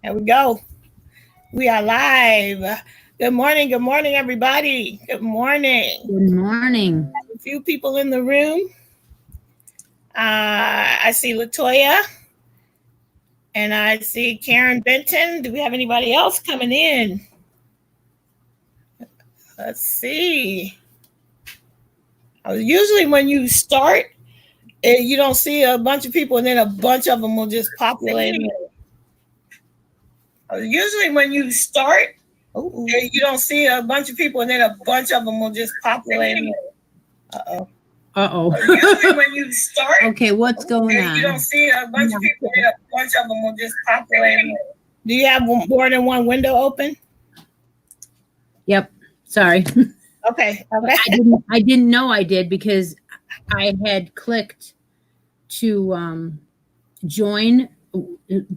There we go. We are live. Good morning, everybody. Good morning. Good morning. A few people in the room. I see Latoya. And I see Karen Benton. Do we have anybody else coming in? Let's see. Usually when you start, you don't see a bunch of people and then a bunch of them will just populate. Usually when you start, you don't see a bunch of people and then a bunch of them will just populate. Uh-oh. Usually when you start. Okay, what's going on? You don't see a bunch of people and a bunch of them will just populate. Do you have more than one window open? Yep. Sorry. Okay. I didn't know I did because I had clicked to join,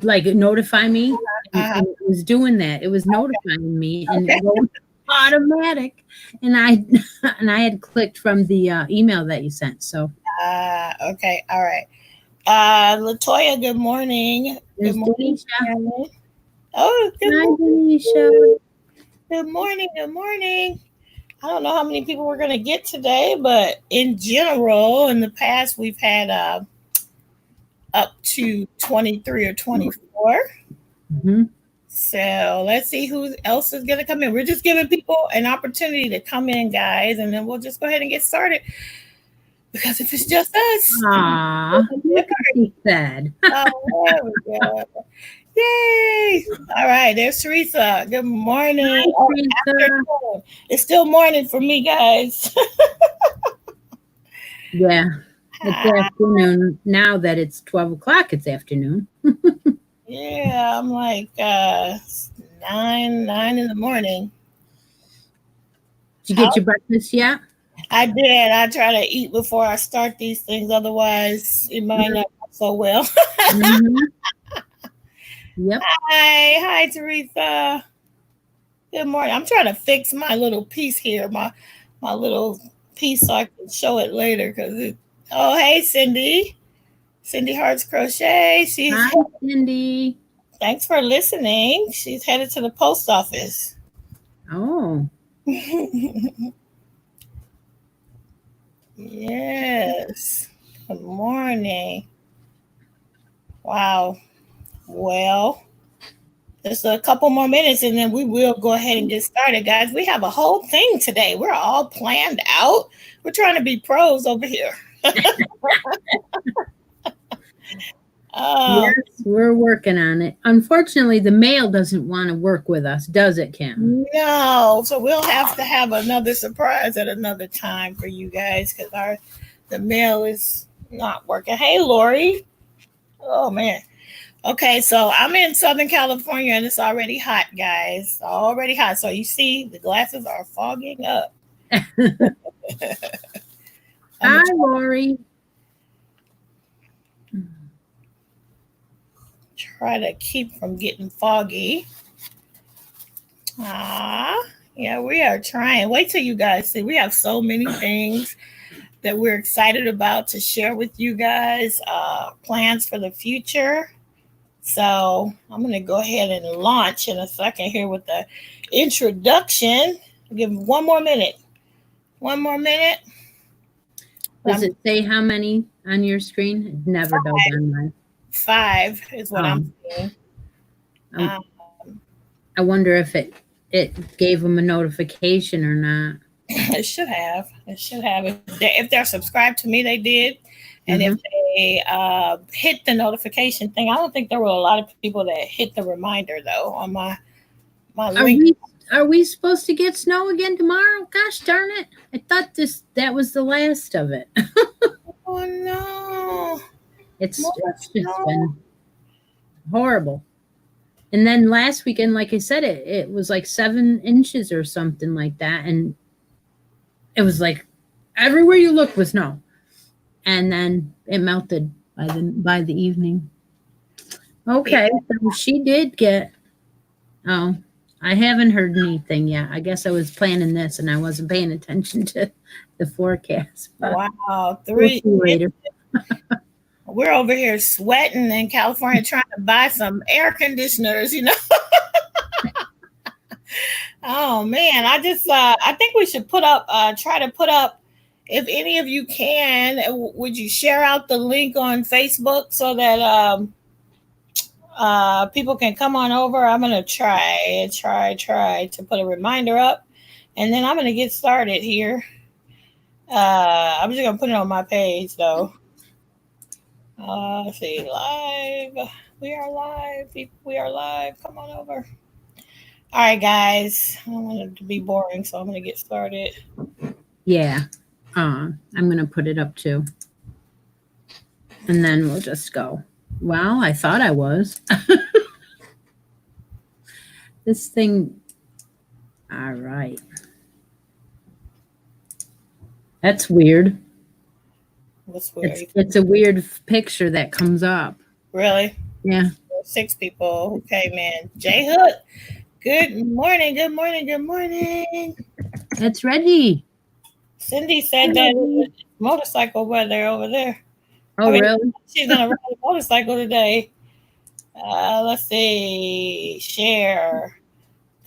like notify me. And it was doing that. It was notifying me, and it was automatic. And I had clicked from the email that you sent. So. Okay. All right. Latoya, good morning. Good morning. Oh, good morning. Good morning. Good morning. I don't know how many people we're going to get today, but in general, in the past, we've had up to 23 or 24. Mm-hmm. So let's see who else is going to come in. We're just giving people an opportunity to come in, guys, and then we'll just go ahead and get started. Because if it's just us, it's sad. Oh, there we go. Yay! All right, there's Teresa. Good morning. Hi, it's still morning for me, guys. Yeah, it's afternoon. Now that it's 12 o'clock, it's afternoon. Yeah, I'm like 9 in the morning. Did you get your breakfast yet? I did. I try to eat before I start these things. Otherwise, it might not go so well. Mm-hmm. Yep. Hi, Teresa. Good morning. I'm trying to fix my little piece here, my little piece, so I can show it later. Oh, hey, Cindy. Cindy Hearts Crochet. Hi, Cindy. Thanks for listening. She's headed to the post office. Oh. Yes. Good morning. Wow. Well, just a couple more minutes and then we will go ahead and get started, guys. We have a whole thing today. We're all planned out. We're trying to be pros over here. Yes, we're working on it. Unfortunately, the mail doesn't want to work with us, does it, Kim? No. So we'll have to have another surprise at another time for you guys because the mail is not working. Hey, Lori. Oh, man. Okay, so I'm in Southern California and it's already hot, guys. Already hot. So you see, the glasses are fogging up. Hi, Lori. Try to keep from getting foggy. Yeah, we are trying. Wait till you guys see. We have so many things that we're excited about to share with you guys. Plans for the future. So I'm going to go ahead and launch in a second here with the introduction. I'll give one more minute. One more minute. Does it say how many on your screen? It never does on mine. 5 is what I'm seeing. I wonder if it gave them a notification or not. It should have. If they're subscribed to me, they did. And if they hit the notification thing, I don't think there were a lot of people that hit the reminder, though, on my link. Are we supposed to get snow again tomorrow? Gosh darn it. I thought that was the last of it. Oh, no. It's just been horrible. And then last weekend, like I said, it was like 7 inches or something like that. And it was like everywhere you look was snow. And then it melted by the evening. Okay, so she did get. Oh, I haven't heard anything yet. I guess I was planning this and I wasn't paying attention to the forecast. Wow, 3 later. We're over here sweating in California trying to buy some air conditioners, Oh man, I think we should try to put up, if any of you can, would you share out the link on Facebook so that people can come on over? I'm gonna try to put a reminder up, and then I'm gonna get started here. I'm just gonna put it on my page though. Let's see, live. We are live. We are live. Come on over. All right, guys. I don't want it to be boring, so I'm gonna get started. Yeah. I'm gonna put it up too. And then we'll just go. Well, I thought I was. This thing. All right. That's weird. What's weird? It's a weird picture that comes up. Really? Yeah. 6 people. Okay, man. J Hood. Good morning. Good morning. Good morning. That's Reggie. Cindy said that it was motorcycle weather over there. Oh, really? She's gonna ride a motorcycle today. Let's see. Share.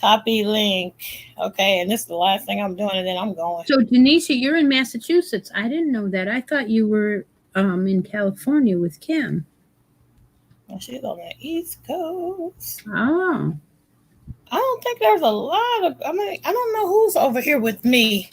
Copy link. Okay, and this is the last thing I'm doing, and then I'm going. So, Denisha, you're in Massachusetts. I didn't know that. I thought you were in California with Kim. Well, she's on the East Coast. Oh. I don't think there's a lot of, I don't know who's over here with me.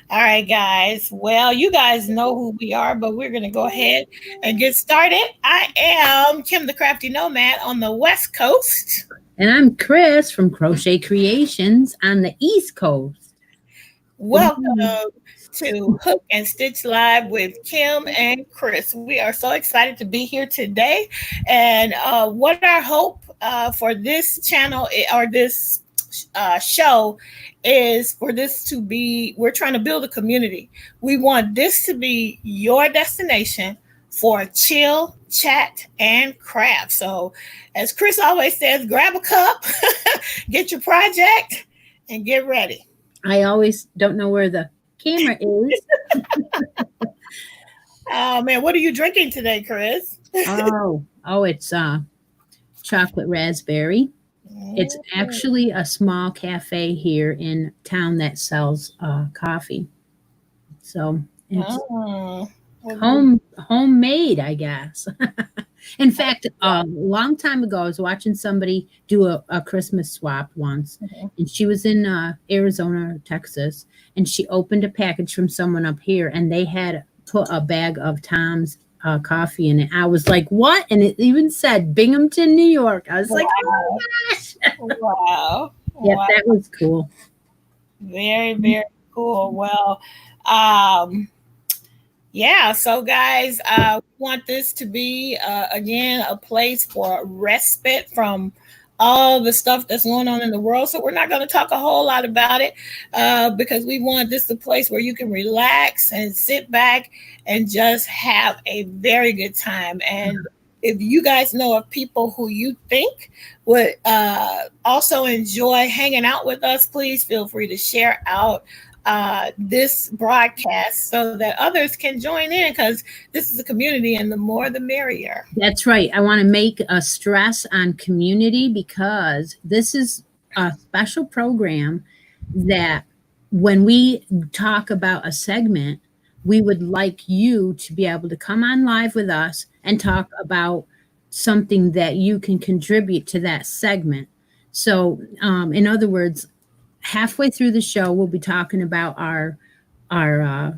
All right, guys. Well, you guys know who we are, but we're going to go ahead and get started. I am Kim the Crafty Nomad on the West Coast. And I'm Chris from Crochet Creations on the East Coast. Welcome to Hook and Stitch Live with Kim and Chris. We are so excited to be here today. And what our hope for this channel or this show is for this to be, we're trying to build a community. We want this to be your destination for chill, chat, and craft. So as Chris always says, grab a cup, get your project, and get ready. I always don't know where the camera is. Oh man, what are you drinking today, Chris? It's chocolate raspberry. It's actually a small cafe here in town that sells coffee. So it's homemade, I guess. In fact, a long time ago, I was watching somebody do a Christmas swap once, and she was in Arizona or Texas, and she opened a package from someone up here, and they had put a bag of Tom's coffee in it. I was like, what? And it even said Binghamton, New York. I was like, oh my gosh. Wow. Yeah, that was cool. Very, very cool. Well, yeah, so guys, we want this to be, again, a place for respite from all the stuff that's going on in the world. So we're not going to talk a whole lot about it because we want this a place where you can relax and sit back and just have a very good time. And if you guys know of people who you think would also enjoy hanging out with us, please feel free to share out this broadcast so that others can join in, because this is a community and the more the merrier. That's right. I want to make a stress on community because this is a special program that when we talk about a segment, we would like you to be able to come on live with us and talk about something that you can contribute to that segment. So in other words, halfway through the show, we'll be talking about our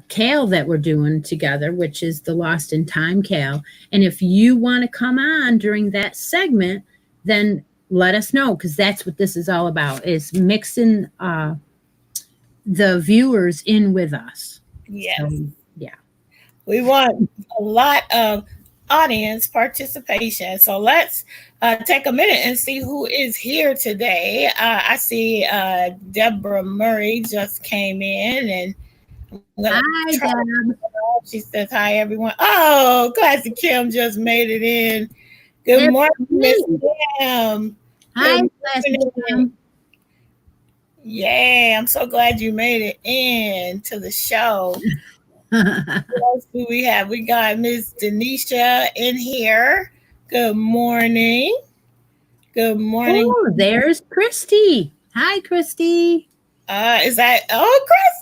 kale that we're doing together, which is the Lost in Time kale. And if you want to come on during that segment, then let us know, because that's what this is all about, is mixing the viewers in with us. Yes. So, yeah. We want a lot of audience participation. So let's take a minute and see who is here today. I see Deborah Murray just came in, and hi, Deb. She says hi, everyone. Oh, Classy Kim just made it in. Good morning, Miss Kim. Hi, Classy Kim. Yeah, I'm so glad you made it in to the show. Who else do we have? We got Miss Denisha in here. Good morning. Good morning. Oh, there's Christy. Hi, Christy. Is that Christy?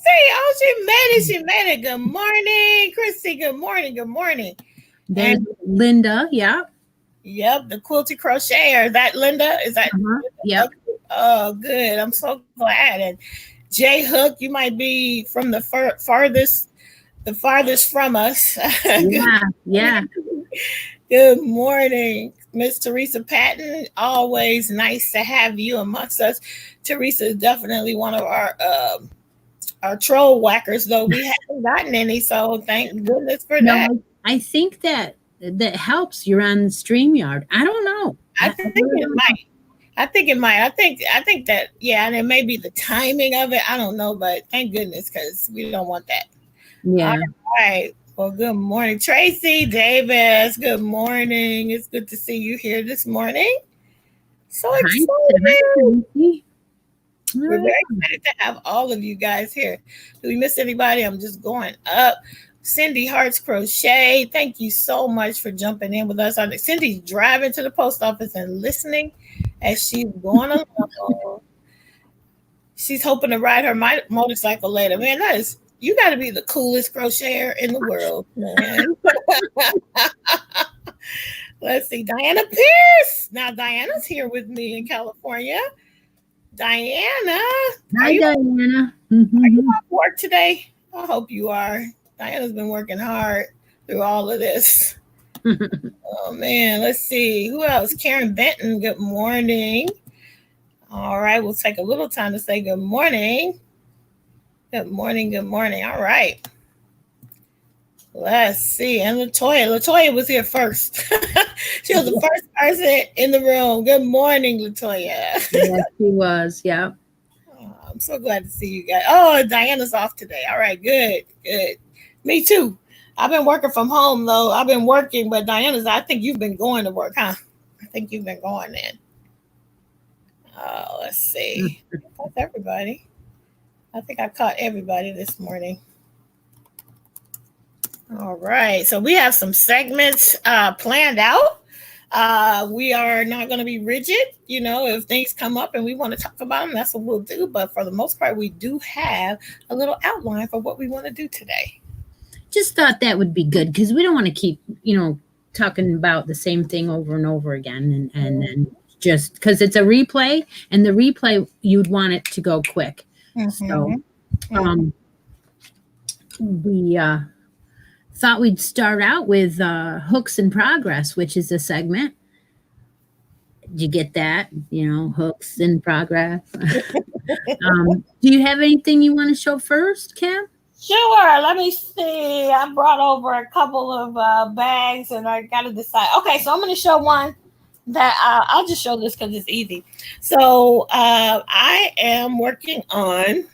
Oh, she made it. She made it. Good morning, Christy. Good morning. Good morning. There's And Linda. Yeah. yep, the quilty crocheter. Is that Linda? Is that? Yep. Okay. Oh, good. I'm so glad. And Jay Hook, you might be from the farthest from us. Yeah. Yeah. Good morning, Miss Teresa Patton. Always nice to have you amongst us. Teresa is definitely one of our troll whackers, though we haven't gotten any, so thank goodness for that. I think that helps. You're on StreamYard. I don't know. I think it might. I think it might. I think that, yeah, and it may be the timing of it. I don't know, but thank goodness, because we don't want that. Yeah. All right. Well, good morning, Tracy Davis. Good morning. It's good to see you here this morning. So excited. We're very excited to have all of you guys here. Do we miss anybody? I'm just going up. Cindy Hearts Crochet, thank you so much for jumping in with us. Cindy's driving to the post office and listening as she's going along. She's hoping to ride her motorcycle later. Man, you got to be the coolest crocheter in the world, man. Let's see, Diana Pierce. Now, Diana's here with me in California. Diana. Hi, Diana. Are you off work today? I hope you are. Diana's been working hard through all of this. Oh, man. Let's see. Who else? Karen Benton. Good morning. All right. We'll take a little time to say good morning. Good morning. Good morning. All right. Let's see. And Latoya. Latoya was here first. She was the first person in the room. Good morning, Latoya. Yes, she was. Yeah. Oh, I'm so glad to see you guys. Oh, Diana's off today. All right. Good. Good. Me too. I've been working from home, though. I've been working, but Diana's, I think you've been going to work, huh? I think you've been going then. Oh, let's see. That's everybody. I think I caught everybody this morning. All right. So we have some segments planned out. We are not going to be rigid. You know, if things come up and we want to talk about them, that's what we'll do. But for the most part, we do have a little outline for what we want to do today. Just thought that would be good because we don't want to keep, talking about the same thing over and over again. And then just because it's a replay, and the replay, you'd want it to go quick. So we thought we'd start out with Hooks in Progress, which is a segment. Did you get that? Hooks in Progress. Do you have anything you want to show first, Kim? Sure. Let me see. I brought over a couple of bags, and I got to decide. Okay, so I'm going to show one that I'll just show this because it's easy. So I am working on.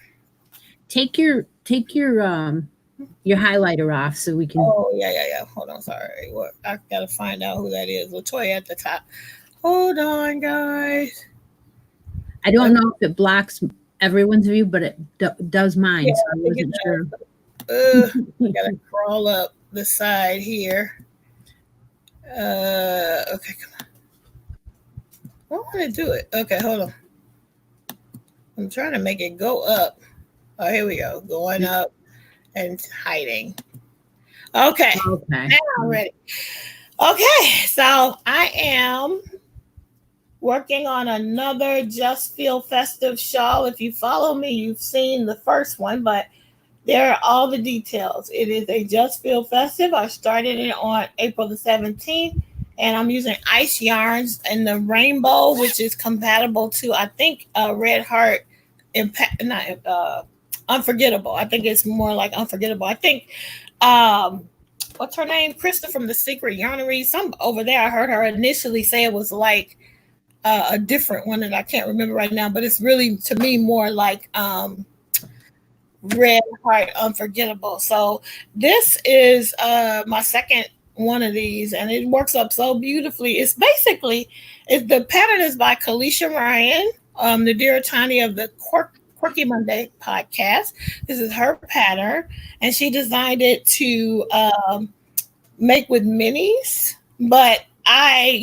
Take your highlighter off so we can. Oh yeah. Hold on, sorry. I gotta find out who that is. Latoya at the top. Hold on, guys. I don't know if it blocks everyone's view, but it does mine. Yeah, so I wasn't sure. I gotta crawl up the side here. Okay, come on. I want to do it. Okay, hold on. I'm trying to make it go up. Oh, here we go. Going up and hiding. Okay. Now I'm ready. Okay, so I am working on another Just Feel Festive shawl. If you follow me, you've seen the first one, but there are all the details. It is a Just Feel Festive. I started it on April the 17th, and I'm using ice yarns in the rainbow, which is compatible to, I think, Red Heart Unforgettable. I think it's more like Unforgettable. I think, what's her name? Krista from the Secret Yarnery. Some over there, I heard her initially say it was like a different one that I can't remember right now, but it's really, to me, more like Red Heart Unforgettable. So this is my second one of these, and it works up so beautifully. It's basically, the pattern is by Kalisha Ryan, the Dear Tani of the Quirky Monday podcast. This is her pattern, and she designed it to make with minis. But I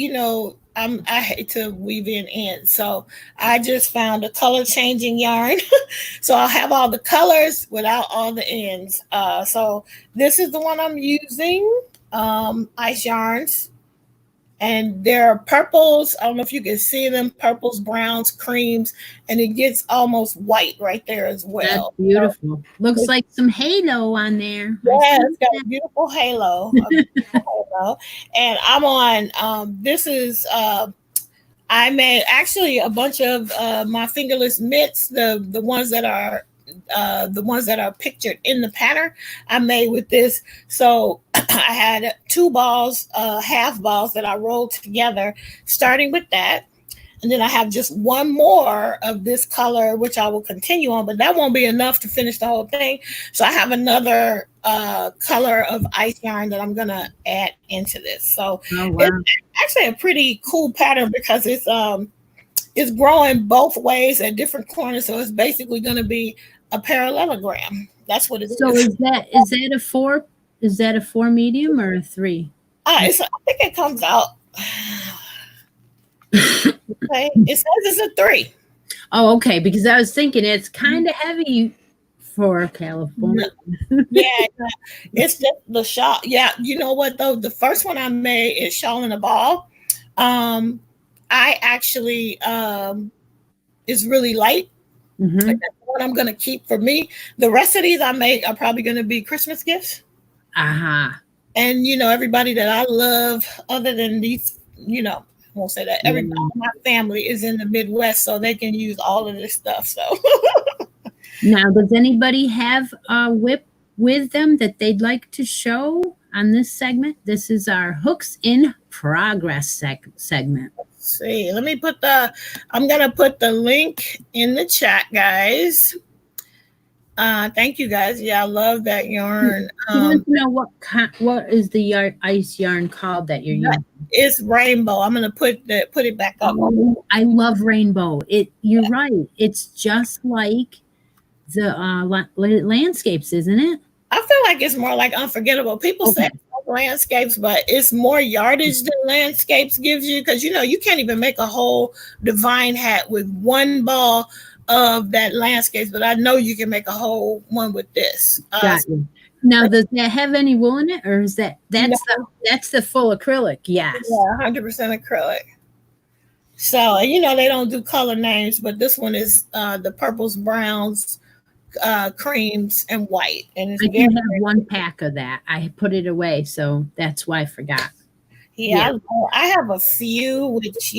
hate to weave in ends, so I just found a color changing yarn. So I'll have all the colors without all the ends. So this is the one I'm using, Ice Yarns. And there are purples. I don't know if you can see them, purples, browns, creams, and it gets almost white right there as well. That's beautiful. Looks like some halo on there. Yeah, it's got a beautiful halo. And I'm on, this is, I made actually a bunch of my fingerless mitts, the ones that are pictured in the pattern. I made with this. So I had 2 balls, half balls that I rolled together, starting with that. And then I have just one more of this color, which I will continue on, but that won't be enough to finish the whole thing. So I have another color of ice yarn that I'm going to add into this. So It's actually a pretty cool pattern because it's growing both ways at different corners. So it's basically going to be a parallelogram. That's what it is. So is that a 4? Is that a 4 medium or a 3? I think it comes out. Okay. It says it's a 3. Oh, okay. Because I was thinking it's kind of heavy for California. Yeah, it's just the shawl. Yeah, you know what though? The first one I made is Shawl in a Ball. I actually is really light. Mm-hmm. Like that's what I'm gonna keep for me. The rest of these I make are probably gonna be Christmas gifts. Uh-huh. And everybody that I love, other than these, I won't say that. Everybody in my family is in the Midwest, so they can use all of this stuff. So now, does anybody have a whip with them that they'd like to show on this segment? This is our Hooks in Progress segment. Let's see. I'm gonna put the link in the chat, guys. Thank you guys. Yeah, I love that yarn. You want to know what is the ice yarn called that you're using? It's Rainbow. I'm gonna put it back up. Oh, I love Rainbow. You're right. It's just like the landscapes, isn't it? I feel like it's more like Unforgettable. People say landscapes, but it's more yardage than landscapes gives you, because you can't even make a whole divine hat with one ball of that landscapes, but I know you can make a whole one with this. Now, does that have any wool in it, or is that's the full acrylic? Yes. Yeah, 100% acrylic. So they don't do color names, but this one is the purples, browns, creams, and white. And it's I do have one pack of that. I put it away, so that's why I forgot. Yeah. I have a few, which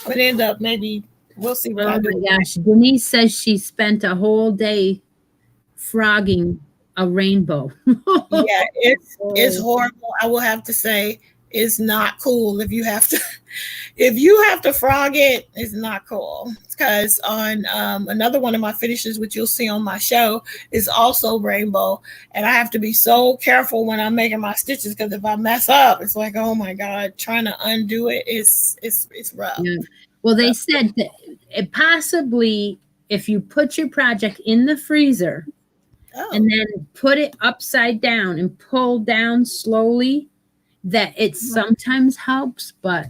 would end up maybe. We'll see what I do. Oh my gosh. Denise says she spent a whole day frogging a rainbow. Yeah, it's horrible. I will have to say it's not cool if you have to frog it. It's not cool, because on another one of my finishes, which you'll see on my show, is also rainbow, and I have to be so careful when I'm making my stitches, because if I mess up, it's like, oh my god, trying to undo it is rough. Yeah. Well, they said that it possibly, if you put your project in the freezer and then put it upside down and pull down slowly, that it sometimes helps, but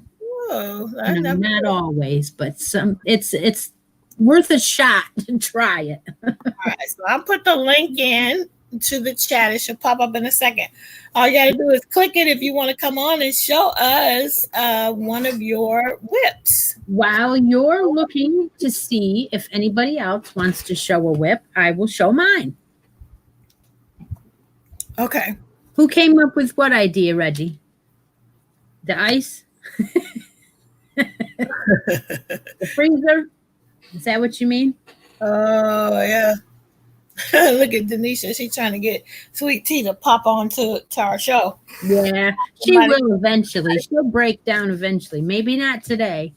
not always. But it's worth a shot to try it. All right, so I'll put the link in to the chat. It should pop up in a second. All you gotta do is click it if you want to come on and show us one of your whips. While you're looking to see if anybody else wants to show a whip, I will show mine. Okay. Who came up with what idea, Reggie? The ice? The freezer? Is that what you mean? Oh, yeah. Look at Denisha. She's trying to get Sweet Tea to pop on to our show. Yeah, she will eventually. She'll break down eventually. Maybe not today.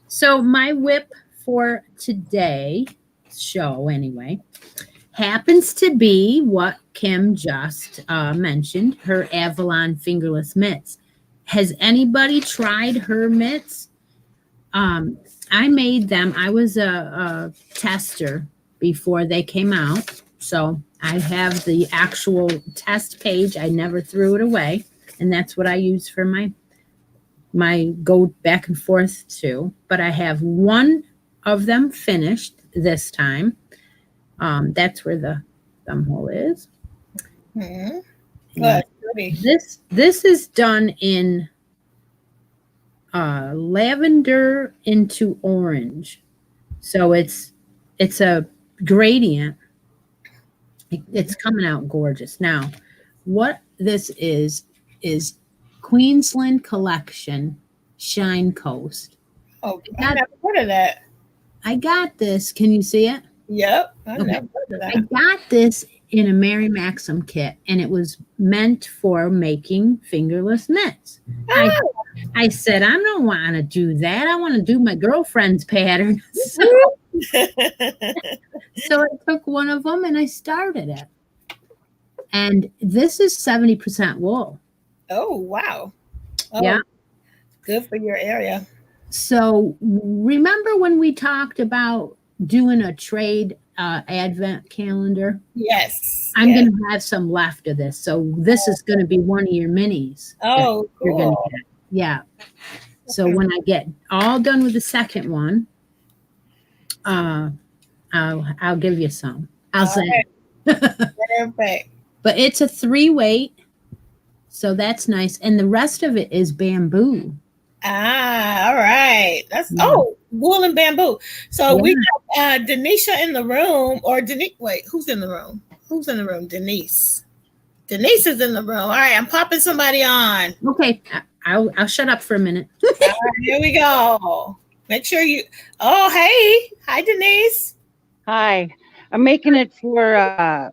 So my whip for today's show, anyway, happens to be what Kim just mentioned, her Avalon fingerless mitts. Has anybody tried her mitts? I made them. I was a tester before they came out. So I have the actual test page. I never threw it away. And that's what I use for my go back and forth to. But I have one of them finished this time. That's where the thumb hole is. Mm-hmm. This is done in lavender into orange, so it's a gradient. It's coming out gorgeous. Now, what this is Queensland Collection Shine Coast. Oh, I never heard of that. I got this. Can you see it? Yep, I never heard of that. I got this in a Mary Maxim kit, and it was meant for making fingerless mitts. Oh. I said, I don't want to do that. I want to do my girlfriend's pattern. So I took one of them and I started it. And this is 70% wool. Oh, wow. Oh, yeah. Good for your area. So remember when we talked about doing a trade advent calendar? Yes. I'm going to have some left of this. So this is going to be one of your minis. Oh, you're going to get. Yeah. So when I get all done with the second one, I'll give you some. I'll say. Perfect. But it's a 3-weight, so that's nice, and the rest of it is bamboo. All right. That's wool and bamboo. So we got Denisha in the room, or Denise. Wait, who's in the room? Who's in the room? Denise. Denise is in the room. All right, I'm popping somebody on. Okay. I'll shut up for a minute. All right, here we go. Make sure you. Oh, hey. Hi, Denise. Hi. I'm making it for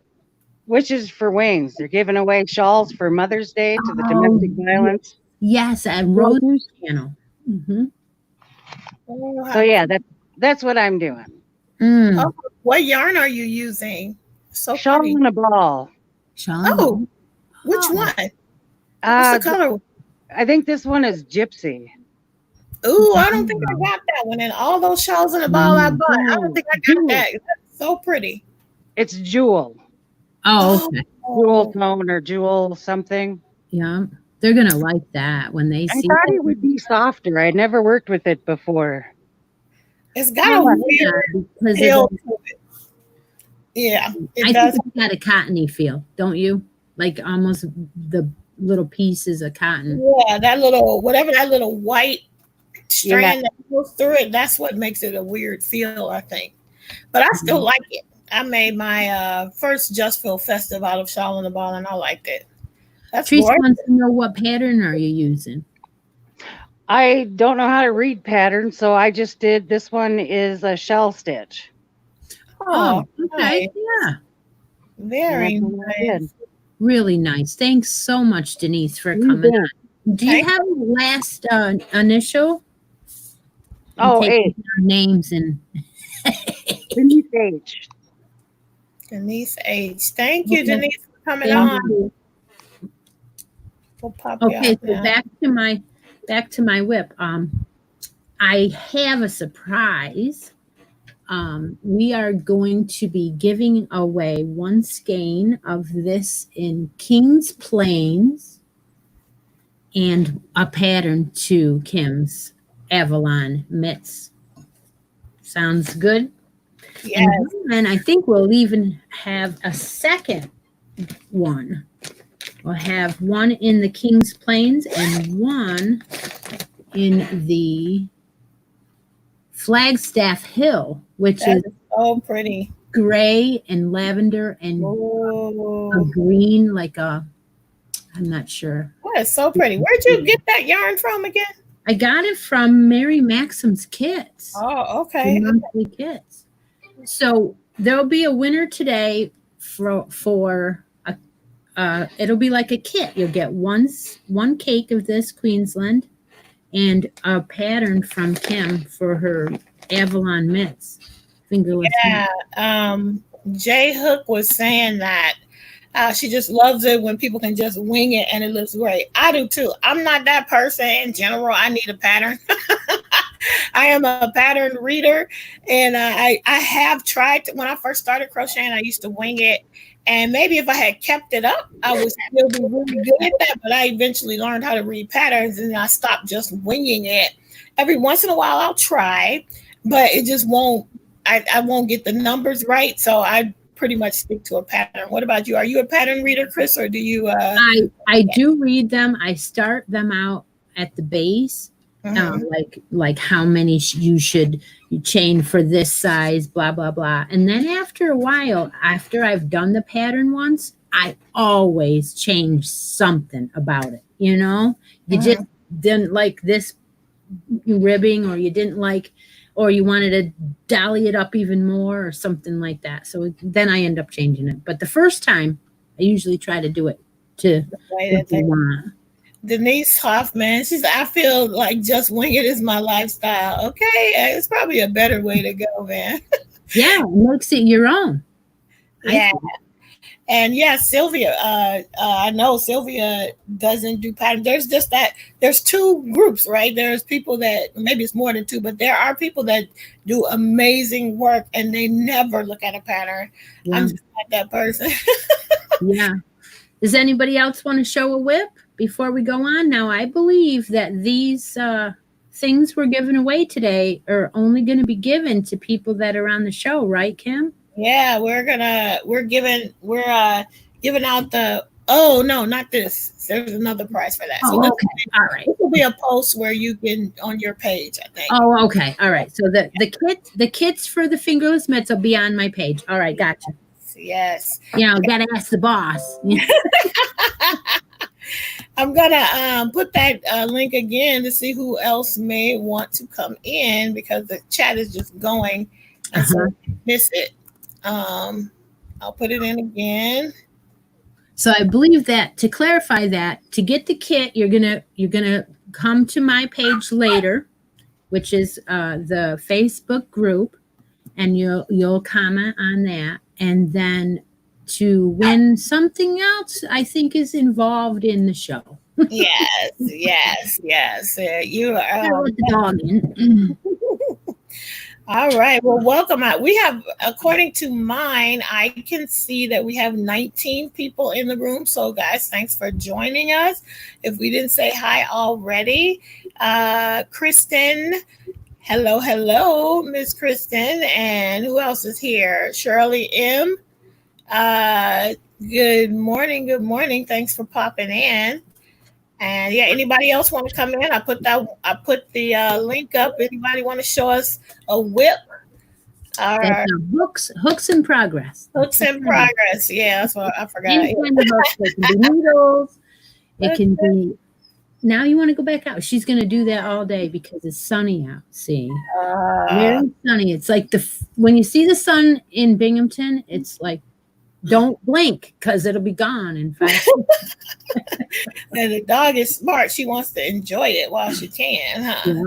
Wishes for Wings. They're giving away shawls for Mother's Day to the domestic violence. Yes, at Rose's channel. Mm-hmm. So yeah, that's what I'm doing. Mm. Oh, what yarn are you using? So Shawl pretty. on a ball. Shawl. Oh, which one? What's the color? I think this one is Gypsy. Ooh, I don't think I got that one. And all those shawls in the ball I bought, I don't think I got that. That's so pretty. It's Jewel. Oh, okay. Jewel tone or Jewel something. Yeah, they're gonna like that when they see. I thought it would be softer. I'd never worked with it before. It's got a weird feel to it. Yeah, I think it's got a cottony feel, don't you? Like almost the little pieces of cotton. Yeah, that little white strand that goes through it, that's what makes it a weird feel, I think. But I still like it. I made my first Just Feel Festive out of Shawl on the Ball, and I liked it. That's Teresa wants to know, what pattern are you using? I don't know how to read patterns, so I just did, this one is a shell stitch. Oh, okay. Nice. Yeah. Very nice. Really nice. Thanks so much, Denise, for coming on. Do you have a last initial? Oh, H. Names and Denise H. Denise H. Thank you, Denise, for coming on. We'll pop okay, so back to my whip. I have a surprise. We are going to be giving away one skein of this in King's Plains and a pattern to Kim's Avalon mitts. Sounds good? Yes. And I think we'll even have a second one. We'll have one in the King's Plains and one in the Flagstaff Hill, which is so pretty. Gray and lavender and a green, like a, I'm not sure. That is so pretty. Where'd you get that yarn from again? I got it from Mary Maxim's kits. Oh, okay. The monthly kits. So there'll be a winner today for it'll be like a kit. You'll get one cake of this Queensland and a pattern from Kim for her Avalon mitts. Fingerless. Yeah. Jay Hook was saying that she just loves it when people can just wing it and it looks great. I do too. I'm not that person in general. I need a pattern. I am a pattern reader, and I have tried to, when I first started crocheting, I used to wing it. And maybe if I had kept it up, I would still be really good at that. But I eventually learned how to read patterns, and I stopped just winging it. Every once in a while, I'll try, but it just won't. I won't get the numbers right, so I pretty much stick to a pattern. What about you? Are you a pattern reader, Chris, or do you? I do read them. I start them out at the base, like how many you should chain for this size, blah blah blah. And then after a while, after I've done the pattern once, I always change something about it. You know, you just didn't like this ribbing, or you didn't like, or you wanted to dolly it up even more or something like that. So then I end up changing it. But the first time, I usually try to do it to what you want. Denise Hoffman, she said, I feel like just wing it is my lifestyle. Okay, it's probably a better way to go, man. Yeah, it makes it your own. Yeah. And yeah, Sylvia, I know Sylvia doesn't do pattern. There's just that, there's two groups, right? There's people that, maybe it's more than two, but there are people that do amazing work and they never look at a pattern. Yeah. I'm just not that person. Yeah. Does anybody else want to show a whip before we go on? Now, I believe that these things we're giving away today are only going to be given to people that are on the show, right, Kim? Yeah, we're giving out the, oh no, not this. There's another prize for that. Oh, so okay. All right. This will be a post where you can, on your page, I think. Oh, okay. All right. So the kits for the fingerless mitts will be on my page. All right, gotcha. Yes. You know, gotta ask the boss. I'm gonna put that link again to see who else may want to come in, because the chat is just going, and so you miss it. I'll put it in again. So I believe that, to clarify that, to get the kit, you're gonna come to my page later, which is the Facebook group, and you'll comment on that, and then to win something else, I think is involved in the show. Yes. You are. Let the dog in. All right. Well, welcome out. We have, according to mine, I can see that we have 19 people in the room. So, guys, thanks for joining us. If we didn't say hi already, Kristen, hello, Miss Kristen, and who else is here? Shirley M. Good morning. Thanks for popping in. And yeah, anybody else want to come in? I put the link up. Anybody want to show us a whip? Hooks in progress. Hooks in progress. Yeah, that's what I forgot. It can be needles. It can be. Now you want to go back out. She's going to do that all day because it's sunny out. See, very sunny. It's like when you see the sun in Binghamton, it's like, don't blink because it'll be gone in 5 seconds. And the dog is smart. She wants to enjoy it while she can, huh? Yeah.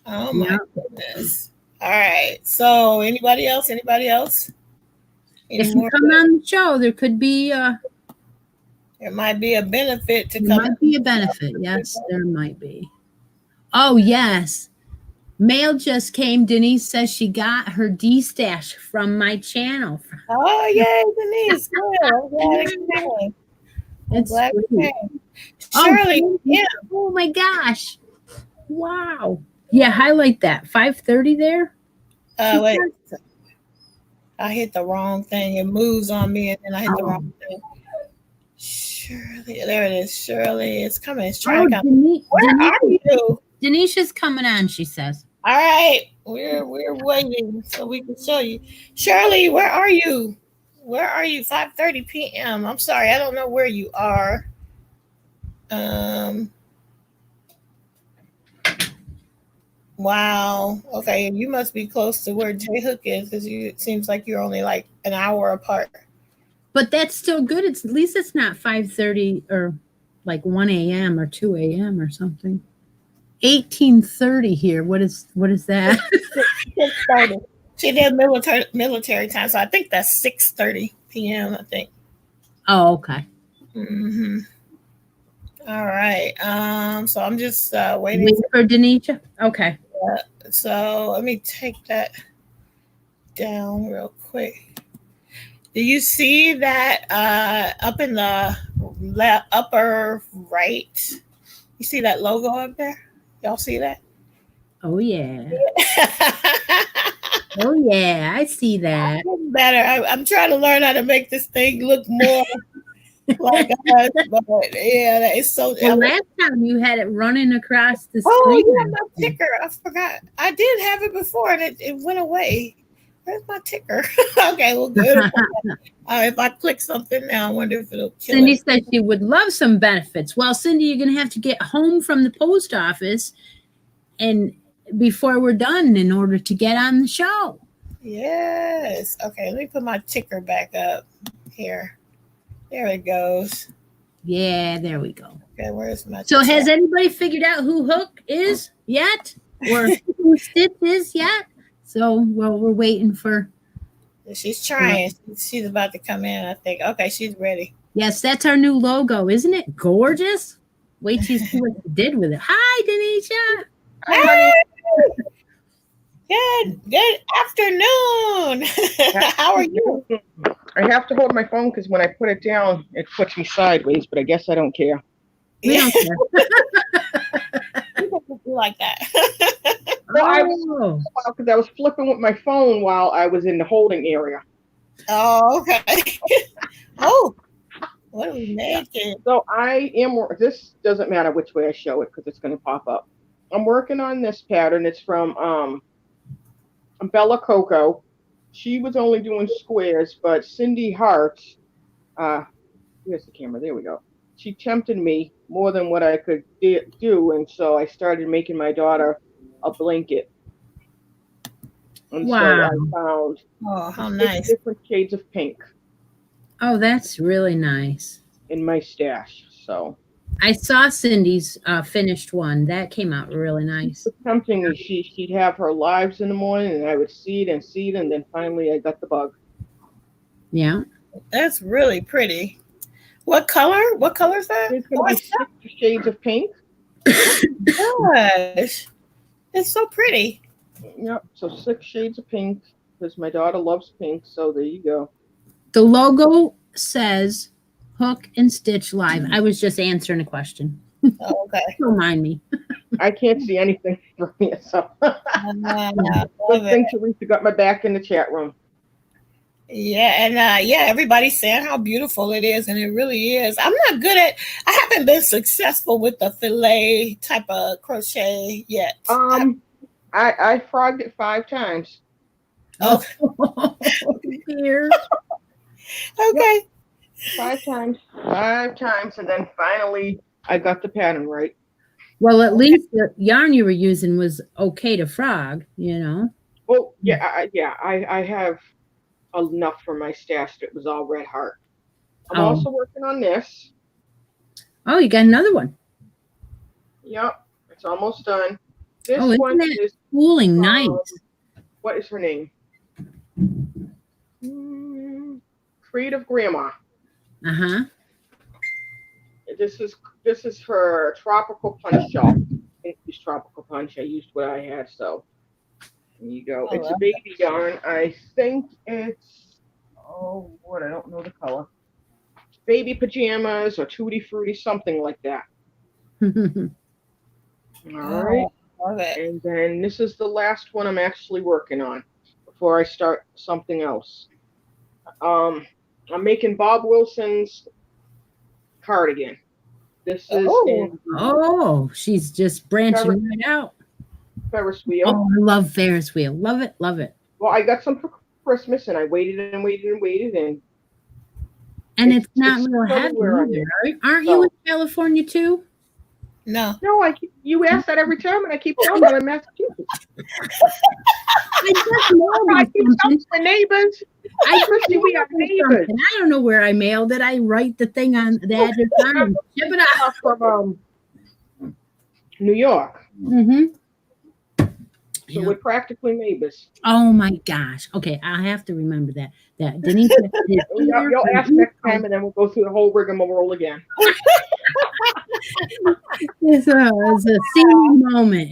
Oh my goodness. All right. So anybody else? If you come on the show, there could be there might be a benefit to come. There might be a benefit. Yes, there might be. Oh, yes. Mail just came. Denise says she got her D-stash from my channel. Oh, yay, Denise. Good. It's glad it came. Shirley, yeah. Oh, my gosh. Wow. Yeah, highlight that. 5:30 there. Wait. I hit the wrong thing. It moves on me, and then I hit the wrong thing. Shirley, there it is. Shirley, it's coming. It's trying to come. Where are you? Denisha's coming on, she says. All right, we're waiting so we can show you. Shirley, where are you? 5:30 p.m. I'm sorry, I don't know where you are. Wow. Okay, you must be close to where J Hook is, because it seems like you're only like an hour apart. But that's still good. At least it's not 5:30 or like 1 a.m. or 2 a.m. or something. 18:30 here. What is that? She did military time, so I think that's 6:30 p.m. I think. Oh, okay. Mm-hmm. All right. So I'm just waiting for Denisha. Okay. So let me take that down real quick. Do you see that up in the upper right? You see that logo up there? Y'all see that? Oh yeah. Oh yeah, I see that. Better. I'm trying to learn how to make this thing look more like us, but yeah, it's so. Well, last time you had it running across the Oh screen. yeah, my ticker. I forgot. I did have it before, and it went away. Where's my ticker? Okay, well, good. If I click something now, I wonder if it'll kill Cindy it. said she would love some benefits. Well, Cindy, you're going to have to get home from the post office and before we're done in order to get on the show. Yes. Okay, let me put my ticker back up here. There it goes. Yeah, there we go. Okay, where's my So ticker? has anybody figured out who Hook is yet? Or who Stitch is yet? So we're waiting for... She's trying. She's about to come in, I think. Okay, she's ready. Yes, that's our new logo. Isn't it gorgeous? Wait till you see what you did with it. Hi, Denisha. Hey! Good afternoon. How are you? I have to hold my phone because when I put it down, it puts me sideways, but I guess I don't care. We don't care. People do like that. Well, I was because I was flipping with my phone while I was in the holding area. Oh, okay. Oh, what are we making? So I am. This doesn't matter which way I show it because it's going to pop up. I'm working on this pattern. It's from Bella Coco. She was only doing squares, but Cindy Hart. Here's the camera. There we go. She tempted me more than what I could do, and so I started making my daughter a blanket. And wow. So I found how nice. different shades of pink. Oh, that's really nice. In my stash. So I saw Cindy's finished one. That came out really nice. It was tempting me. She'd have her lives in the morning, and I would seed, and then finally I got the bug. Yeah. That's really pretty. What color? What color is that? It's going to be 6 shades of pink. Gosh. It's so pretty. Yep. So 6 shades of pink because my daughter loves pink. So there you go. The logo says Hook and Stitch Live. I was just answering a question. Oh, okay. Don't mind me. I can't see anything from here. So good thing Teresa got my back in the chat room. Yeah, and everybody's saying how beautiful it is, and it really is. I haven't been successful with the filet type of crochet yet. I frogged it 5 times. Oh, Dear. Okay. Yep. 5 times, and then finally I got the pattern right. Well, at least the yarn you were using was okay to frog, you know. Well, I have enough for my stash. It was all red heart. I'm also working on this. Oh, you got another one. Yep, it's almost done. This one is cooling. Nice. What is her name? Creative Grandma. Uh-huh. This is her tropical punch shawl. I used tropical punch. I used what I had, so there you go. It's a baby yarn. I think it's I don't know the color. Baby pajamas or tutti frutti, something like that. All right. Love it. And then this is the last one I'm actually working on before I start something else. I'm making Bob Wilson's cardigan. This is she's just branching right out. Ferris wheel. Oh, I love Ferris wheel. Love it, love it. Well, I got some for Christmas, and I waited and it's not real heavy either. Aren't you in California too? No. No, you ask that every time, and I keep telling you I'm in Massachusetts. I keep telling the neighbors. We are neighbors. I don't know where I mailed it. I write the thing on the address and ship it out from New York. Mm-hmm. So we're practically neighbors. Oh my gosh. Okay, I have to remember that. Denise, you'll ask next time, and then we'll go through the whole rigmarole again. It's a senior moment.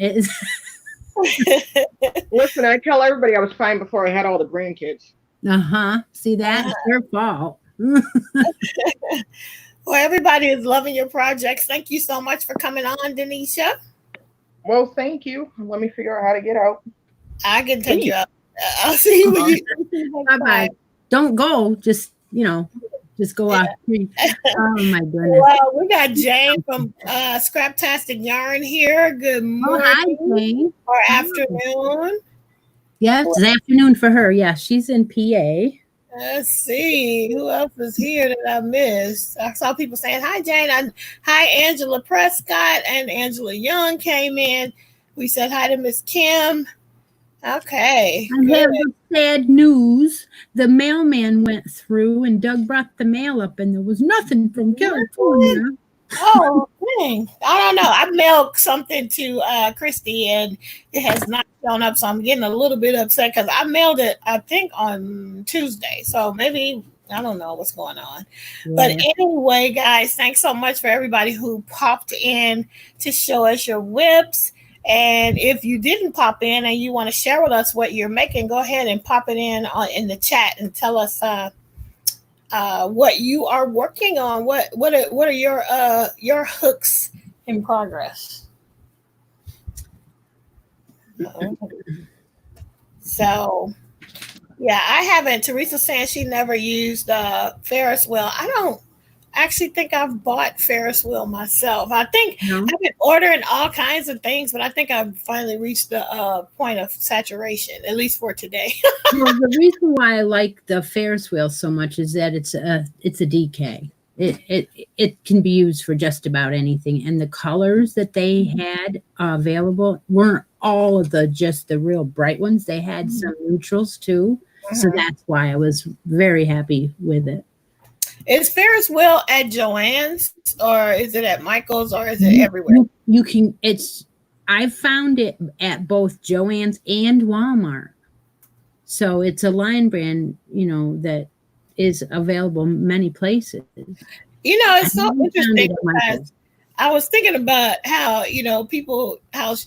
Listen, I tell everybody I was fine before I had all the grandkids. See that? It's their fault. Well, everybody is loving your projects. Thank you so much for coming on, Denisha. Well, thank you. Let me figure out how to get out. I can take you out. I'll see you when you. Bye-bye. Don't go. Just, just go off. Oh, my goodness. Well, we got Jane from Scraptastic Yarn here. Good morning. Hi, Jane. Or afternoon. Yeah, it's afternoon for her. Yeah, she's in PA. Let's see who else is here that I missed. I saw people saying hi, Jane. Hi, Angela Prescott and Angela Young came in. We said hi to Miss Kim. Okay. I have the sad news. The mailman went through and Doug brought the mail up and there was nothing from California. Oh, dang. I don't know. I mailed something to Christy and it has not shown up. So I'm getting a little bit upset because I mailed it, I think, on Tuesday. So maybe, I don't know what's going on. Yeah. But anyway, guys, thanks so much for everybody who popped in to show us your whips. And if you didn't pop in and you want to share with us what you're making, go ahead and pop it in the chat and tell us what you are working on. What are your hooks in progress? So, yeah, I haven't. Teresa saying she never used Ferris wheel. I don't actually think I've bought Ferris wheel myself. I think I've been ordering all kinds of things, but I think I've finally reached the point of saturation, at least for today. Well, the reason why I like the Ferris wheel so much is that it's a DK. It can be used for just about anything, and the colors that they had available weren't all of the real bright ones. They had some neutrals too, so that's why I was very happy with it. Is Ferris wheel at Joann's or is it at Michael's or is it everywhere? You can. I found it at both Joann's and Walmart. So it's a line brand, that is available many places. It's so interesting because I was thinking about how, how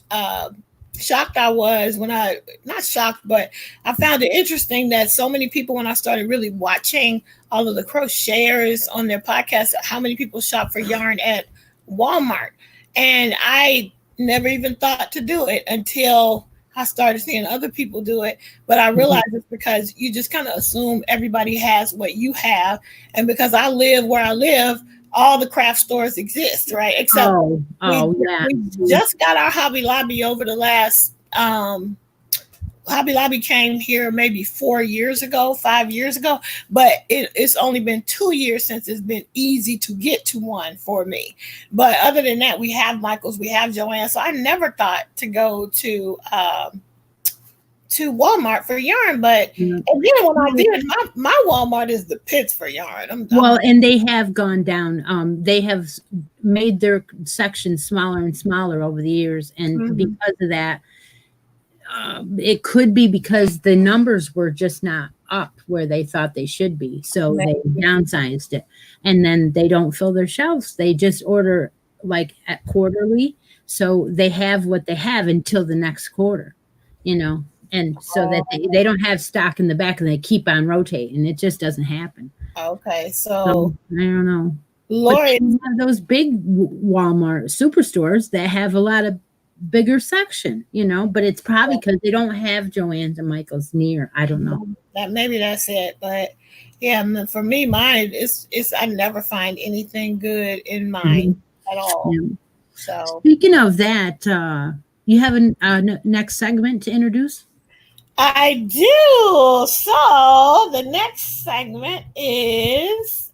shocked I was not shocked, but I found it interesting that so many people, when I started really watching all of the crocheters on their podcast, how many people shop for yarn at Walmart. And I never even thought to do it until I started seeing other people do it. But I realized it's because you just kind of assume everybody has what you have. And because I live where I live, all the craft stores exist, right? Except we just got our Hobby Lobby over the last Hobby Lobby came here maybe 5 years ago, but it's only been 2 years since it's been easy to get to one for me. But other than that, we have Michael's, we have Joanne. So I never thought to go to Walmart for yarn, but again, when I did, my Walmart is the pits for yarn. And they have gone down. They have made their sections smaller and smaller over the years, and because of that, it could be because the numbers were just not up where they thought they should be, so they downsized it, and then they don't fill their shelves. They just order like at quarterly, so they have what they have until the next quarter, and so that they don't have stock in the back and they keep on rotating. It just doesn't happen. Okay, so I don't know. Lori, have those big Walmart superstores that have a lot of bigger section, but it's probably because they don't have Joann's and Michael's near. I don't know. Maybe that's it. But yeah, for me, mine is I never find anything good in mine at all. Yeah. So speaking of that, you have a next segment to introduce? I do. So the next segment is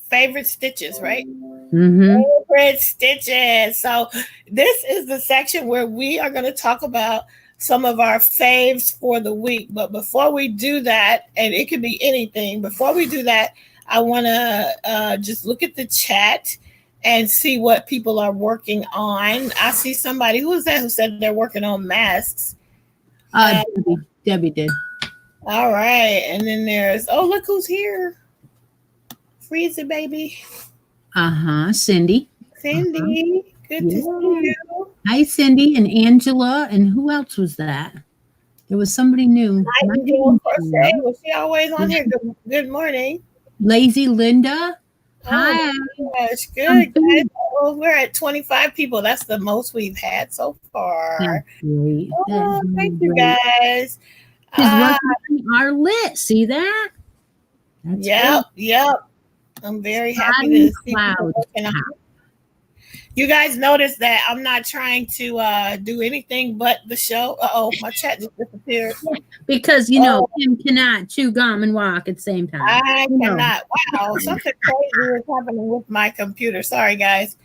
favorite stitches, right? Favorite stitches. So this is the section where we are going to talk about some of our faves for the week. But before we do that, and it could be anything, before we do that, I want to just look at the chat and see what people are working on. I see somebody, who is that, who said they're working on masks? Debbie did. All right. And then there's, look who's here. Freeze it, baby. Cindy. Cindy. Good to see you. Hi, Cindy and Angela. And who else was that? There was somebody new. Nightingale Crochet. Was she always on here? Good morning. Lazy Linda. Oh Hi. my gosh, good guys. Oh, we're at 25 people. That's the most we've had so far. Great. Oh, thank you guys. She's working on our list. See that? That's yep. I'm very happy to see people working on it. You guys notice that I'm not trying to do anything but the show. My chat just disappeared. Because, you know, Kim cannot chew gum and walk at the same time. I cannot. Wow, something crazy is happening with my computer. Sorry, guys.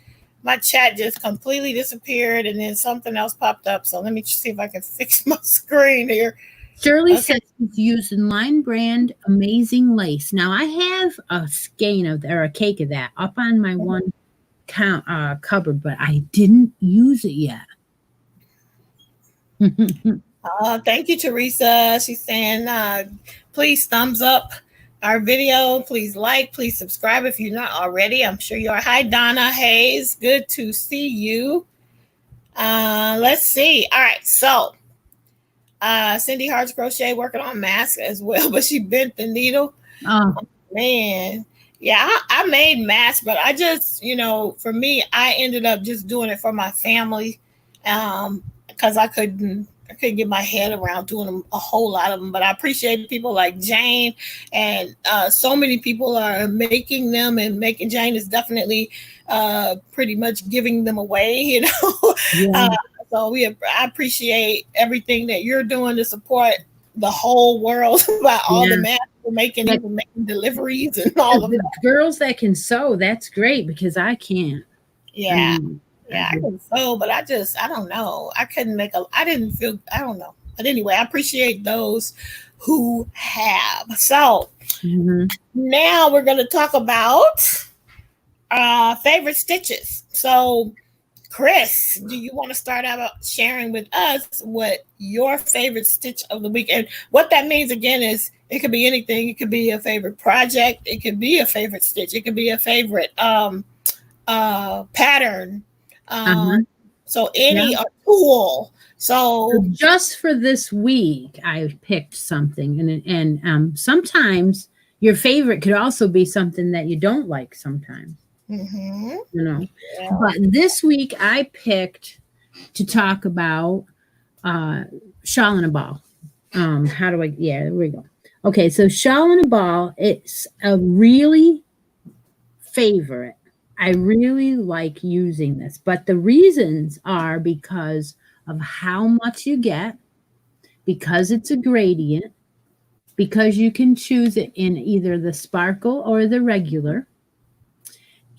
My chat just completely disappeared, and then something else popped up. So let me see if I can fix my screen here. Shirley says she's using Line Brand Amazing Lace. Now, I have a skein of or a cake of that up on my one cupboard, but I didn't use it yet. Thank you, Teresa. She's saying, please thumbs up our video. Please like, please subscribe if you're not already. I'm sure you are. Hi, Donna Hayes. Good to see you. Let's see. All right. So Cindy Hart's Crochet working on masks as well, but she bent the needle. Oh man. Yeah, I made masks, but I just, for me, I ended up just doing it for my family because I couldn't get my head around doing a whole lot of them. But I appreciate people like Jane, and so many people are making them, and making Jane is definitely pretty much giving them away, Yeah. So I appreciate everything that you're doing to support the whole world about all the masks we're making, even making deliveries and all of that. Girls that can sew, that's great because I can't. Yeah. I can sew, but I don't know. I couldn't I don't know. But anyway, I appreciate those who have. So now we're going to talk about favorite stitches. So Chris, do you want to start out sharing with us what your favorite stitch of the week, and what that means again is it could be anything. It could be a favorite project. It could be a favorite stitch. It could be a favorite pattern. So any tool. So just for this week, I picked something, and sometimes your favorite could also be something that you don't like sometimes. But this week I picked to talk about Shawl and a Ball. There we go. Okay, so Shawl and a Ball, it's a really favorite. I really like using this, but the reasons are because of how much you get, because it's a gradient, because you can choose it in either the sparkle or the regular.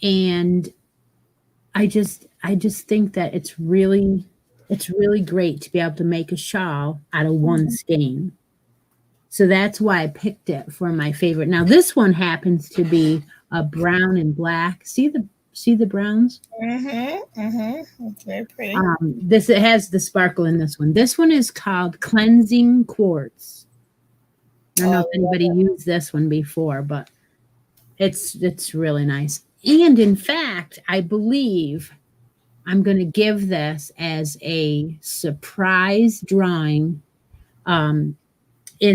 And I just think that it's really great to be able to make a shawl out of one skein. So that's why I picked it for my favorite. Now this one happens to be a brown and black. See the browns? It's very pretty. It has the sparkle in this one. This one is called Cleansing Quartz. I don't know if anybody used this one before, but it's really nice. And in fact, I believe I'm going to give this as a surprise drawing in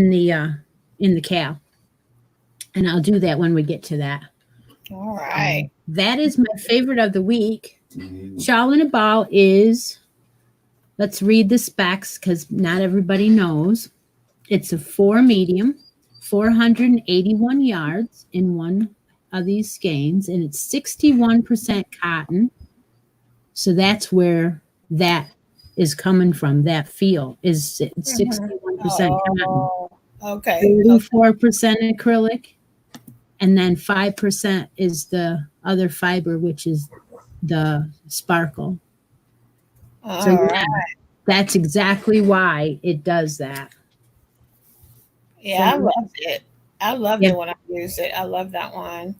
the Cal. And I'll do that when we get to that. All right. That is my favorite of the week. Shawl and a Ball is, let's read the specs because not everybody knows. It's a 4 medium, 481 yards in one of these skeins, and it's 61% cotton. So that's where that is coming from. That feel is 61% cotton. Okay. 34% acrylic, and then 5% is the other fiber, which is the sparkle. That's exactly why it does that. Yeah, I loved it. I loved it when I used it. I love that one.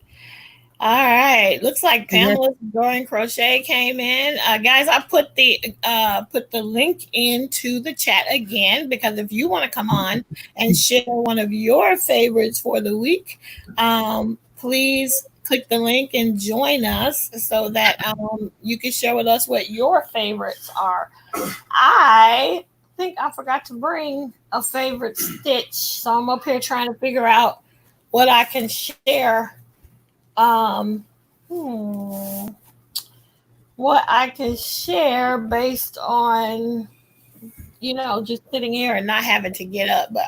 All right. Looks like Pamela's Drawing Crochet came in. Guys, I put the link into the chat again, because if you want to come on and share one of your favorites for the week, please click the link and join us so that you can share with us what your favorites are. I think I forgot to bring a favorite stitch, so I'm up here trying to figure out what I can share. What I can share based on, just sitting here and not having to get up. But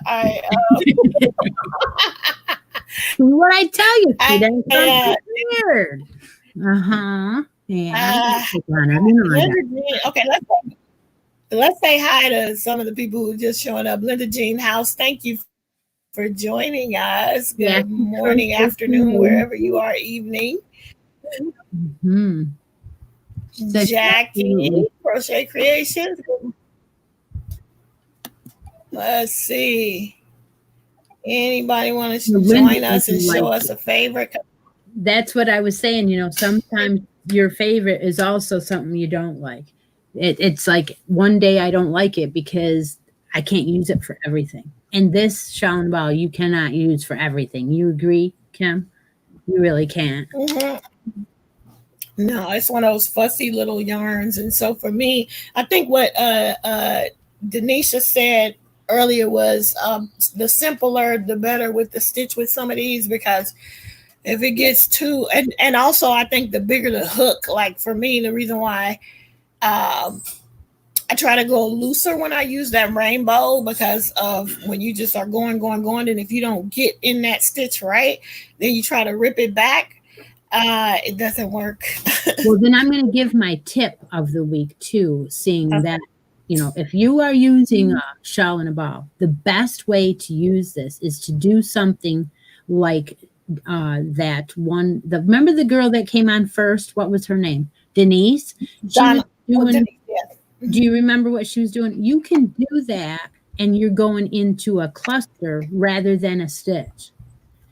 what I tell you, that's weird. Yeah. Okay, let's say hi to some of the people who are just showing up. Linda Jean House, thank you for joining us. Good morning, afternoon, wherever you are, evening. Jackie, Crochet Creations. Let's see. Anybody want to join us and show us a favorite? That's what I was saying. Sometimes your favorite is also something you don't like. It's like one day I don't like it because I can't use it for everything. And this Shawl and Ball you cannot use for everything. You agree, Kim? You really can't. No, it's one of those fussy little yarns. And so for me, I think what Denisha said earlier was the simpler, the better with the stitch with some of these, because if it gets too, and also I think the bigger the hook, like for me, the reason why I try to go looser when I use that rainbow, because of when you just are going, and if you don't get in that stitch right, then you try to rip it back. It doesn't work. Well, then I'm going to give my tip of the week too, seeing that, if you are using a Shawl and a Ball, the best way to use this is to do something like that one. Remember the girl that came on first? What was her name? Denise? Denise, yes. Do you remember what she was doing? You can do that, and you're going into a cluster rather than a stitch.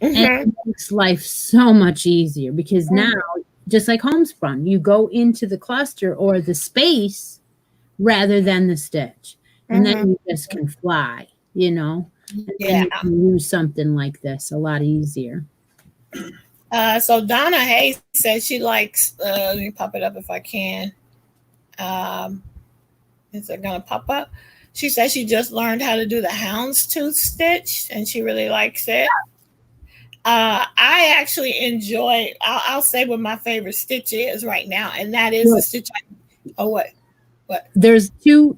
And it makes life so much easier, because now, just like homespun, you go into the cluster or the space rather than the stitch. And then you just can fly, And you can use something like this a lot easier. So Donna Hayes says she likes, let me pop it up if I can. Is it going to pop up? She says she just learned how to do the Houndstooth Stitch, and she really likes it. I actually enjoy, I'll say what my favorite stitch is right now, and that is the stitch. What? There's two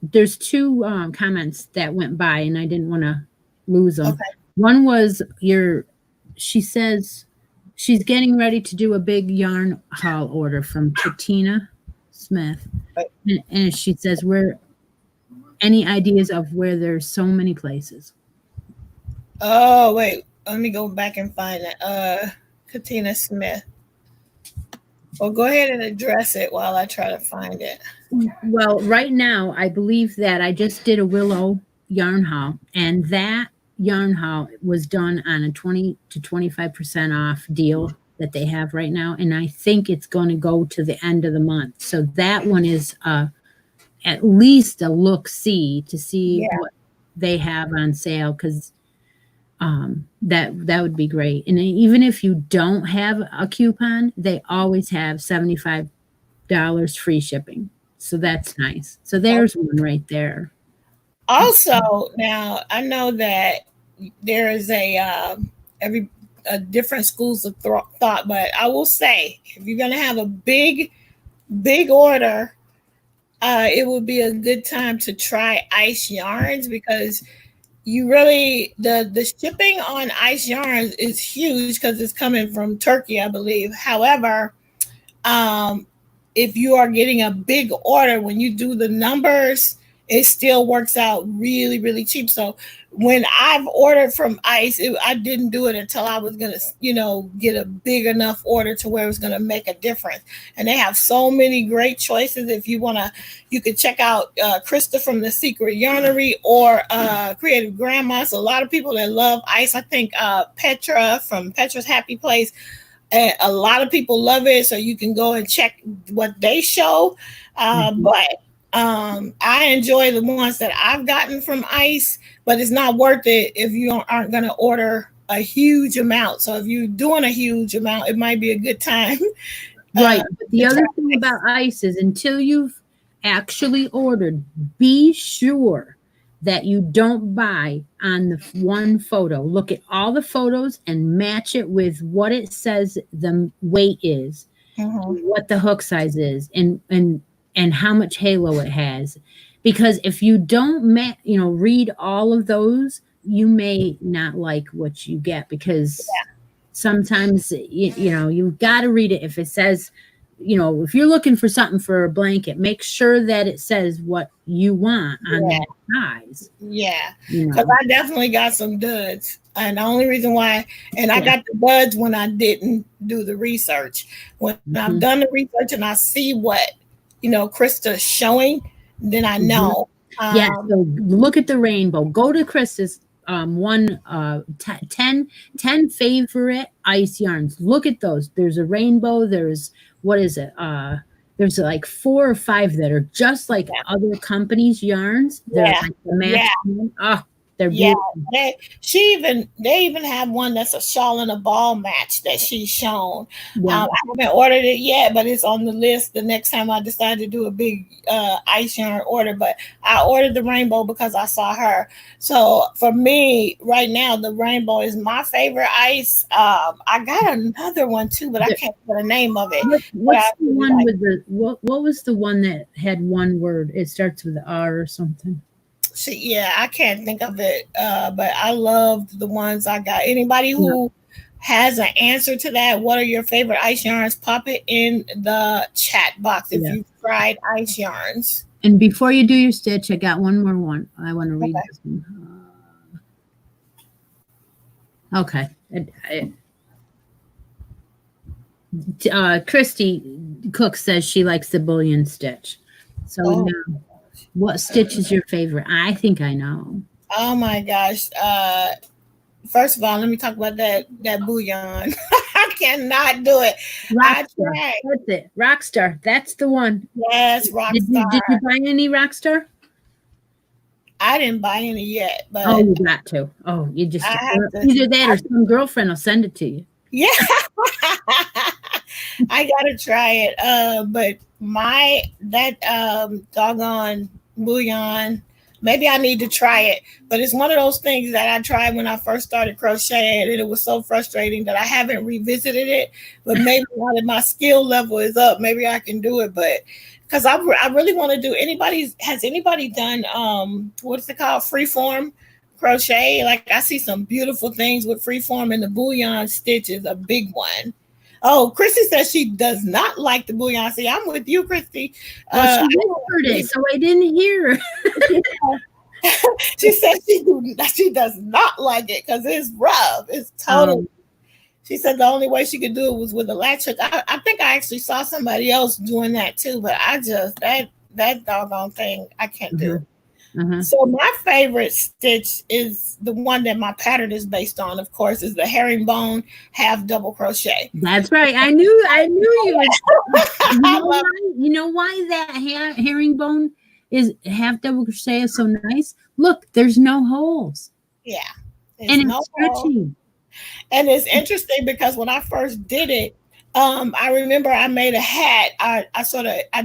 comments that went by, and I didn't want to lose them. Okay. One was she says she's getting ready to do a big yarn haul order from Katina Smith. Right. And she says, any ideas of where there's so many places? Oh, wait. Let me go back and find that. Katina Smith. Well, go ahead and address it while I try to find it. Well, right now, I believe that I just did a Willow yarn haul, and that yarn haul was done on a 20 to 25% off deal that they have right now. And I think it's going to go to the end of the month. So that one is at least a look-see to see what they have on sale, because that would be great. And even if you don't have a coupon, they always have $75 free shipping. So that's nice. So there's one right there. Also, now I know that there is different schools of thought, but I will say, if you're going to have a big order, it would be a good time to try ice yarns, because you really, the shipping on ice yarns is huge because it's coming from Turkey, I believe. However, if you are getting a big order, when you do the numbers, it still works out really, really cheap. So when I've ordered from ice, I didn't do it until I was going to, get a big enough order to where it was going to make a difference. And they have so many great choices. If you want to, you could check out Krista from The Secret Yarnery or Creative Grandmas. A lot of people that love ice. I think Petra from Petra's Happy Place. A lot of people love it. So you can go and check what they show. But I enjoy the ones that I've gotten from ice, but it's not worth it if you aren't going to order a huge amount. So if you're doing a huge amount, it might be a good time. Right. But the other thing about ice is until you've actually ordered, be sure that you don't buy on the one photo. Look at all the photos and match it with what it says the weight is, what the hook size is, and how much halo it has. Because if you don't read all of those, you may not like what you get, because sometimes you've got to read it. If it says, if you're looking for something for a blanket, make sure that it says what you want on that size. Yeah, because I definitely got some duds. And the only reason why, and I got the duds when I didn't do the research. When I've done the research and I see what, Krista's showing, then I know. So look at the rainbow. Go to Krista's 10 favorite ice yarns. Look at those. There's a rainbow. There's, what is it? There's like 4 or 5 that are just like other companies' yarns. They're like the match. Oh, they're beautiful. They even have one that's a shawl and a ball match that she's shown. I haven't ordered it yet, but it's on the list the next time I decide to do a big ice yarn order. But I ordered the rainbow because I saw her. So for me right now, the rainbow is my favorite ice. I got another one too, but I can't get the name of it. What's the one with the what was the one that had one word? It starts with R or something. I can't think of it, but I loved the ones I got. Anybody who has an answer to that, what are your favorite ice yarns? Pop it in the chat box if you've tried ice yarns. And before you do your stitch, I got one more one. I want to read this one. Okay. Christy Cook says she likes the bullion stitch. So now, what stitch is your favorite? I think I know. Oh my gosh. First of all, let me talk about that bullion. I cannot do it. Rockstar. That's it. Rockstar. That's the one. Yes, Rockstar. Did you buy any Rockstar? I didn't buy any yet. But you got to. Oh, you just either that or some girlfriend will send it to you. Yeah. I gotta try it. But that doggone bullion, maybe I need to try it. But it's one of those things that I tried when I first started crocheting, and it was so frustrating that I haven't revisited it. But maybe now that my skill level is up, maybe I can do it. But because I really want to do. Has anybody done what's it called, freeform crochet? Like, I see some beautiful things with freeform, and the bullion stitch is a big one. Oh, Christy says she does not like the bullion. See, I'm with you, Christy. Well, she whispered it, so I didn't hear her. She said she does not like it because it's rough. It's totally. She said the only way she could do it was with a latch hook. I think I actually saw somebody else doing that too, but I just that doggone thing I can't do. So my favorite stitch is the one that my pattern is based on, of course, is the herringbone half double crochet. That's right. I knew you would. You know why that herringbone is half double crochet is so nice? Look, there's no holes. Yeah. And it's stretchy. And it's interesting because when I first did it, I remember I made a hat. I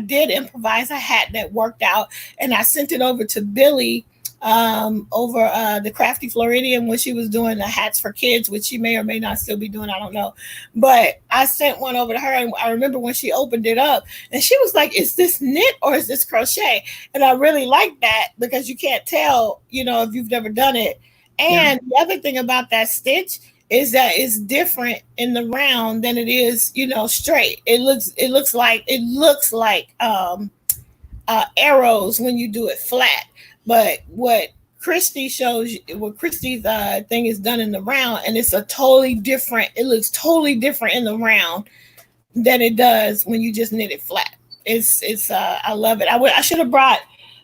did improvise a hat that worked out, and I sent it over to Billy over the Crafty Floridian when she was doing the hats for kids, which she may or may not still be doing. I don't know. But I sent one over to her, and I remember when she opened it up, and she was like, "Is this knit or is this crochet?" And I really like that because you can't tell, if you've never done it. And the other thing about that stitch is that it's different in the round than it is, straight. It looks like arrows when you do it flat. But what Christy's thing is done in the round, and it's it looks totally different in the round than it does when you just knit it flat. It's I love it. I should have brought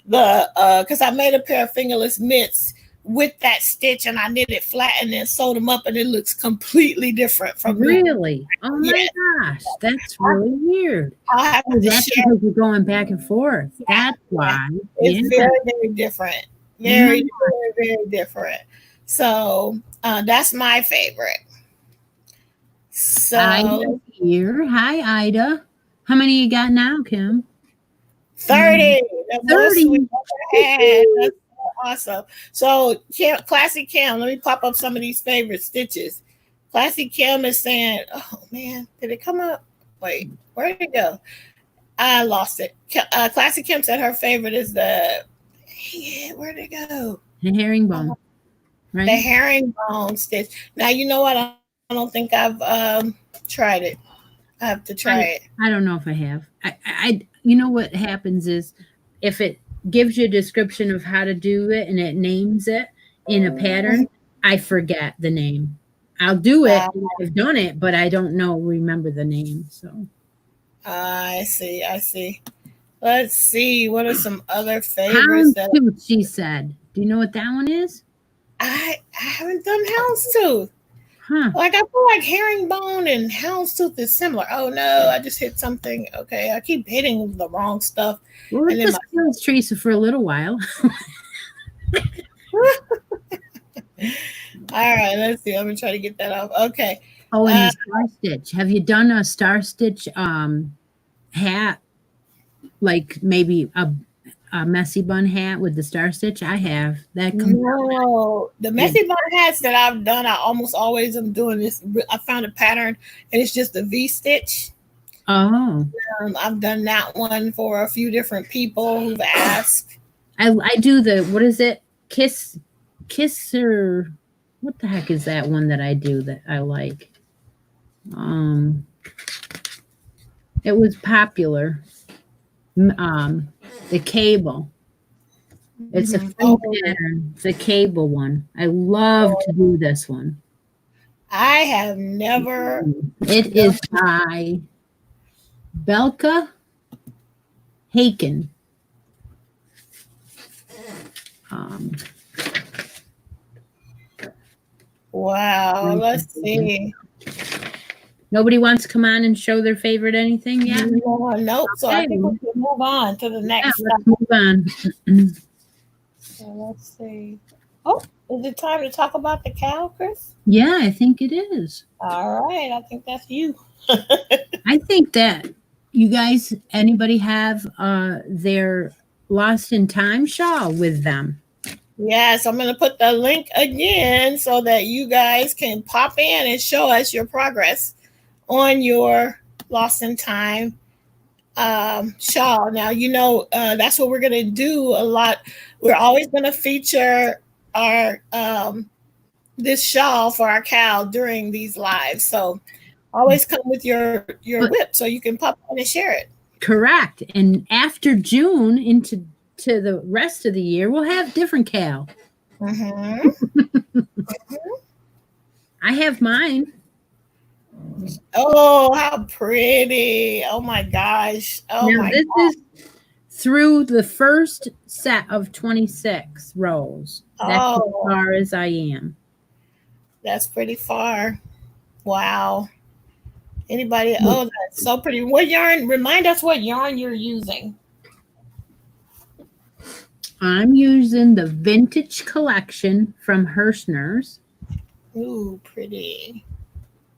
because I made a pair of fingerless mitts with that stitch, and I knit it flat and then sewed them up, and it looks completely different from really. Oh my gosh, that's really weird. That's because you're going back and forth. That's why it's very, very different. Very, very, very different. So that's my favorite. So Ida's here. Hi, Ida. How many you got now, Kim? 30. The most 30. we've ever had. That's so awesome. So Classy Kim, let me pop up some of these favorite stitches. Classy Kim is saying, oh man, did it come up? Wait, where did it go? I lost it. Classy Kim said her favorite is the, where did it go? The herringbone. Right? The herringbone stitch. Now, you know what? I don't think I've tried it. I have to try it. I don't know if I have. I you know what happens is if it gives you a description of how to do it and it names it in a pattern, I forget the name. I'll do it. I've done it, but I don't remember the name. So I see. Let's see. What are some other favorites? Houndstooth, she said. Do you know what that one is? I haven't done Houndstooth. Huh. Like I feel like herringbone and houndstooth is similar. Oh no, I just hit something. Okay, I keep hitting the wrong stuff. Well, let's just use Teresa for a little while. All right, let's see. I'm gonna try to get that off. Okay. Oh, and the star stitch. Have you done a star stitch hat? Like maybe a messy bun hat with the star stitch? I have. No, the messy bun hats that I've done, I almost always am doing this. I found a pattern and it's just a V stitch. Oh. I've done that one for a few different people who've asked. I do the, what is it? Kisser. What the heck is that one that I do that I like? It was popular. The cable. It's a fun pattern. It's a cable one. I love to do this one. I have never. It is by Belka Haken. Wow. Let's see. Nobody wants to come on and show their favorite anything yet? Nope. So I think we can move on to the next stuff. Let's move on. So let's see. Oh, is it time to talk about the cow, Chris? Yeah, I think it is. All right. I think that's you. I think that you guys, anybody have their Lost in Time shawl with them? Yes, I'm going to put the link again so that you guys can pop in and show us your progress on your Lost in Time shawl. Now, you know, that's what we're going to do a lot. We're always going to feature our this shawl for our cow during these lives. So always come with your whip so you can pop in and share it. Correct. And after June into the rest of the year, we'll have different cow. Mm-hmm. I have mine. Oh, how pretty. Oh my gosh. Oh now, my this gosh. is through the first set of 26 rows. That's as far as I am. That's pretty far. Wow. Anybody? Oh, that's so pretty. What yarn? Remind us what yarn you're using. I'm using the Vintage Collection from Hershner's. Ooh, pretty.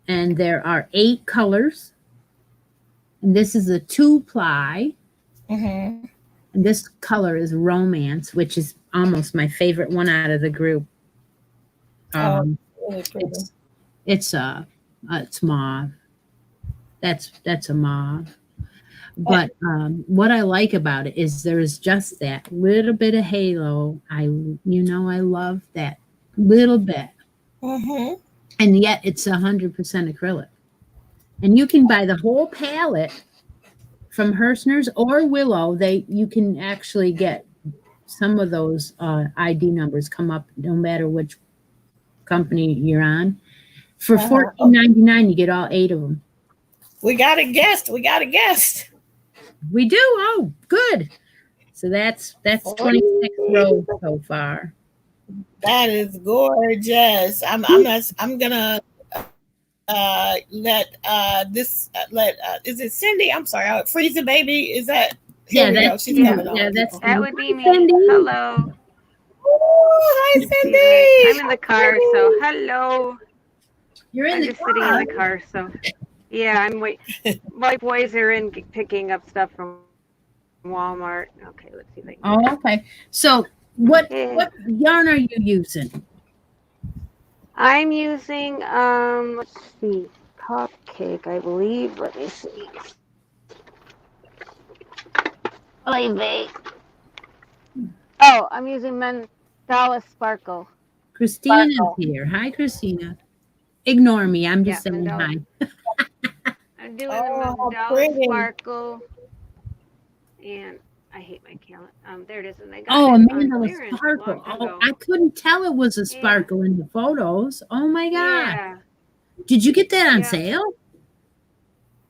And there are 8 colors. And this is a 2-ply. Mm-hmm. And this color is Romance, which is almost my favorite one out of the group. Really pretty. It's mauve. That's a mauve. But what I like about it is there's just that little bit of halo. I love that little bit. Mm-hmm. And yet it's 100% acrylic. And you can buy the whole palette from Hershner's or Willow. You can actually get some of those ID numbers come up no matter which company you're on. For $14.99, you get all 8 of them. We got a guest. We do. Oh, good. So that's 26 rows so far. That is gorgeous. I'm gonna let is it Cindy? I'm sorry, Freeze the Baby. Is that? Yeah, she's coming on. Yeah, that would be me. Cindy. Hello. Oh, hi, Cindy. I'm in the car, so hello. You're in I'm the just sitting in the car, so yeah, I'm wait. My boys are in picking up stuff from Walmart. Okay, let's see if I can. Oh, okay. So what Yeah. yarn are you using? I'm using let's see, Cupcake, I believe. Let me see. Oh, I'm using Mandala Sparkle. Christina's Sparkle. here. Hi, Christina. Ignore me. I'm just Yeah, saying Mandala. hi. I'm doing Oh, the how Mandala pretty. Sparkle, and I hate my calendar. There it is, and I got Oh, it on Amanda, a clearance sparkle. long Oh, ago. I couldn't tell it was a Yeah. sparkle in the photos. Oh my God. Yeah, Did you get that on Yeah. sale?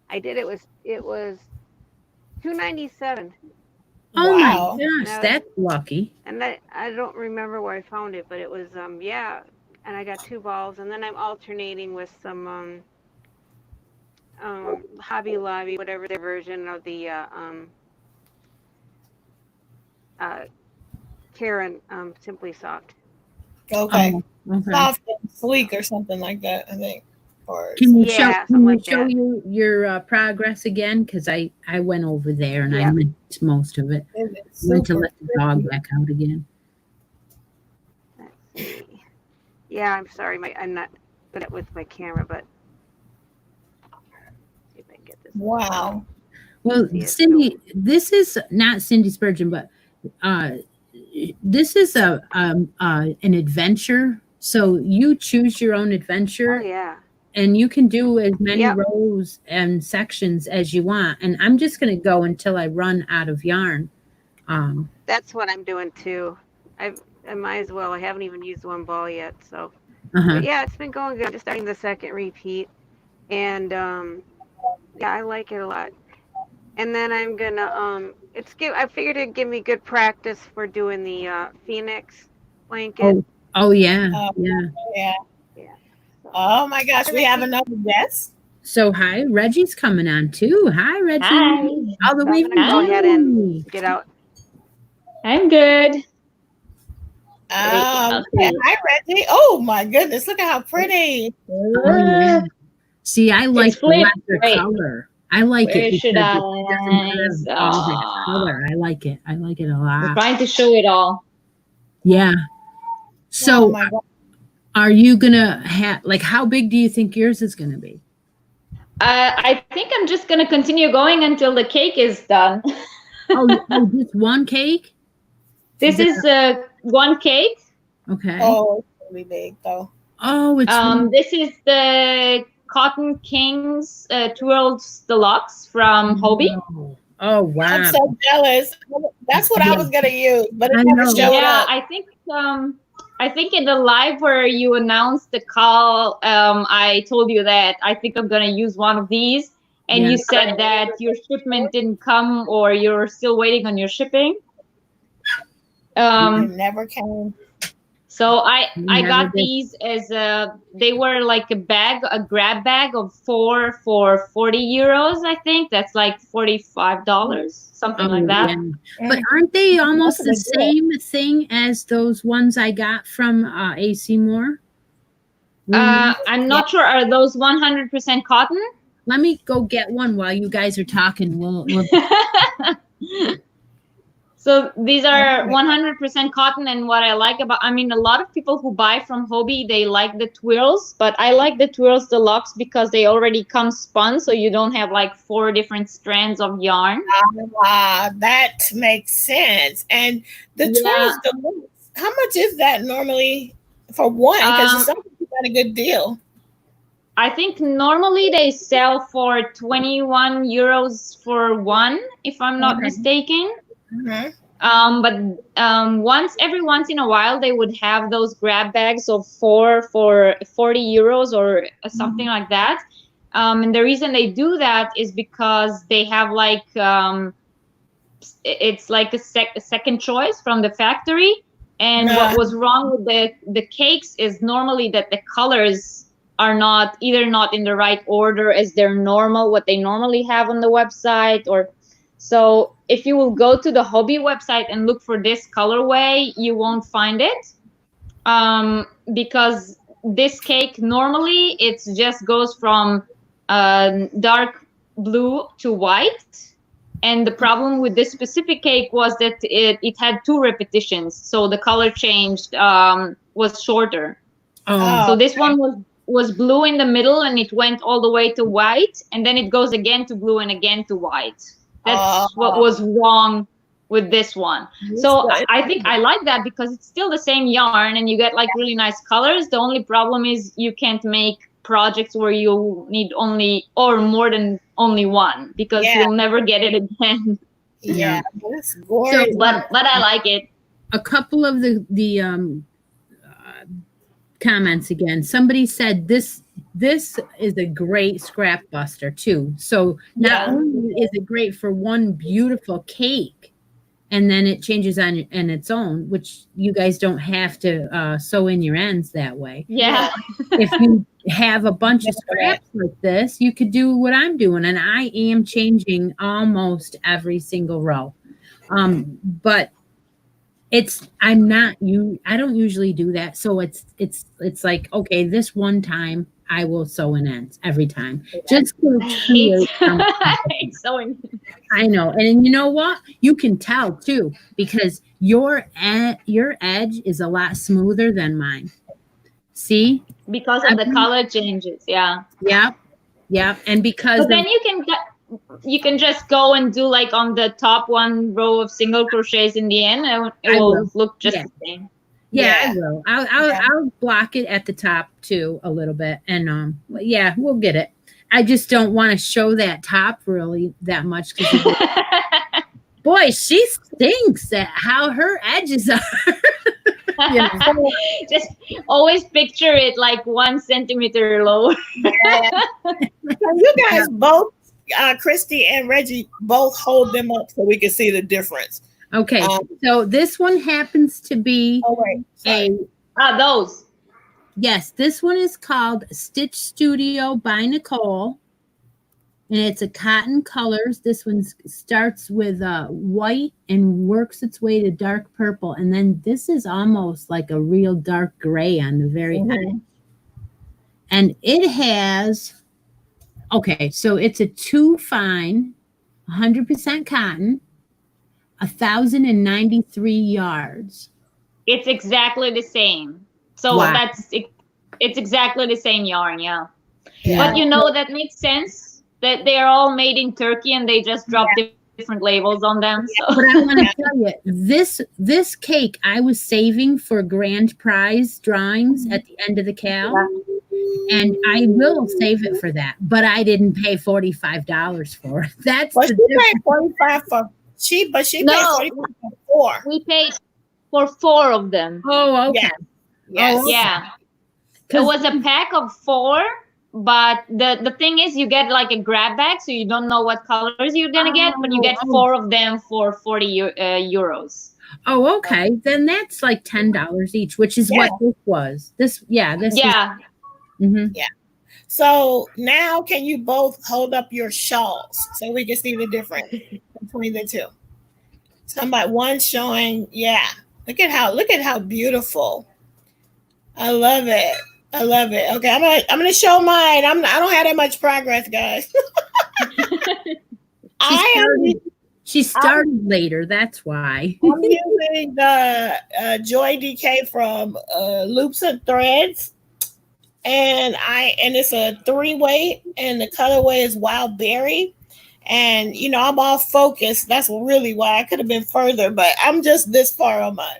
I did. It was $2.97, Oh Wow. my gosh, No. that's lucky. and I don't remember where I found it, but it was yeah, and I got 2 balls, and then I'm alternating with some Hobby Lobby, whatever their version of the Karen Simply Soft. Okay. Oh, okay. Soft and sleek or something like that, I think. Or Can you Yeah, show, something can you like show that. you your progress again? Because I went over there and I Yeah. missed most of it. it's Went to super let the dog pretty. back out again. Let's see. Yeah, I'm sorry, I'm not good at with my camera, but see if I can get this. Wow. Well, See it, Cindy, this is not Cindy Spurgeon, but this is an adventure. So you choose your own adventure. Oh yeah. And you can do as many Yep. rows and sections as you want. And I'm just going to go until I run out of yarn. That's what I'm doing too. I might as well. I haven't even used one ball yet, so. Uh-huh. But yeah, it's been going good. I'm just starting the second repeat, and yeah, I like it a lot. And then I'm gonna I figured it'd give me good practice for doing the Phoenix blanket. Oh yeah, Oh, yeah. Yeah. Yeah. So, Oh my gosh, we have another guest. So hi, Reggie's coming on too. Hi, Reggie. Hi. All the so way I'm gonna go from ahead and Italy. get out. I'm good. Hi, Reggie. Oh my goodness, look at how pretty. Oh, yeah. See, I like the flipped. leather Wait. color. I like Where it because should I? it doesn't have all that color. I like it. I like it a I'm lot. trying to show it all. Yeah. Oh So my God. are you gonna have, like, how big do you think yours is gonna be? I think I'm just gonna continue going until the cake is done. Oh, just one cake? This is one cake. Okay. Oh, it's really big though. Oh, it's This is the Cotton Kings Twirls Deluxe from Hobie. Oh wow. I'm so jealous. That's what I was gonna use, but it I never know. showed Yeah, up. I think in the live where you announced the call, I told you that I think I'm gonna use one of these, and Yeah. you said that your shipment didn't come or you're still waiting on your shipping. It never came. So I Never got did. these as they were like a grab bag of 4 for 40 euros. I think that's like $45, something like that. Yeah. But aren't they almost the That's a big same thing as those ones I got from AC Moore? I'm not sure. Are those 100% cotton? Let me go get one while you guys are talking. We'll So these are 100% cotton, and what I like about, I mean, a lot of people who buy from Hobie, they like the twirls, but I like the twirls deluxe because they already come spun, so you don't have like 4 different strands of yarn. That makes sense. And the twirls deluxe, how much is that normally for one? Because some people got a good deal. I think normally they sell for 21 euros for one, if I'm not mistaken. Mm-hmm. But every once in a while they would have those grab bags of 4 for 40 euros or something like that. And the reason they do that is because they have like it's like a second choice from the factory. And what was wrong with the cakes is normally that the colors are not in the right order as they're normal, what they normally have on the website, or So if you will go to the hobby website and look for this colorway, you won't find it, because this cake normally it just goes from dark blue to white. And the problem with this specific cake was that it had 2 repetitions, so the color changed was shorter. So this one was blue in the middle, and it went all the way to white, and then it goes again to blue and again to white. That's what was wrong with this one. So I think I like that because it's still the same yarn, and you get like really nice colors. The only problem is you can't make projects where you need only or more than only one, because you'll never get it again. Yeah, that's gorgeous. So, but I like it. A couple of the comments again. Somebody said this is a great scrap buster too. So not only is it great for one beautiful cake, and then it changes on its own, which you guys don't have to sew in your ends that way. Yeah. If you have a bunch of scraps like this, you could do what I'm doing, and I am changing almost every single row. But I don't usually do that. So it's like, okay, this one time I will sew in ends every time. Just to create sewing. I know. And you know what? You can tell too, because your edge is a lot smoother than mine. See? Because of the color changes. Yeah. Yeah. And because but then you can just go and do like on the top one row of single crochets in the end, and it will look just the same. Yeah, I will. I'll block it at the top too a little bit, and we'll get it. I just don't want to show that top really that much because boy, she stinks at how her edges are. Just always picture it like 1 centimeter lower. You guys both, Christy and Reggie, both hold them up so we can see the difference. Okay, so this one happens to be those. Yes, this one is called Stitch Studio by Nicole, and it's a cotton colors. This one starts with white and works its way to dark purple, and then this is almost like a real dark gray on the very end. And it has, so it's a 2 fine, 100% cotton, 1,093 yards. It's exactly the same. So it's exactly the same yarn, yeah. But that makes sense that they're all made in Turkey and they just drop different labels on them. So. But I want to tell you, this cake I was saving for grand prize drawings at the end of the cal. And I will save it for that, but I didn't pay $45 for it. That's she paid $45 for. She paid $45 for 4. We paid for 4 of them. Oh, okay. Yes. Yeah. It was a pack of 4, but the thing is, you get like a grab bag, so you don't know what colors you're gonna get, but you get 4 of them for 40 euros. Oh, okay. Then that's like $10 each, which is what this was. This. Mm-hmm. Yeah. So now, can you both hold up your shawls so we can see the difference between the two? One showing, Look at how beautiful. I love it. Okay, I'm gonna show mine. I don't have that much progress, guys. She started later. That's why. I'm using the Joy DK from Loops and Threads. And it's a 3-weight, and the colorway is Wild Berry. And I'm all focused. That's really why I could have been further, but I'm just this far on mine.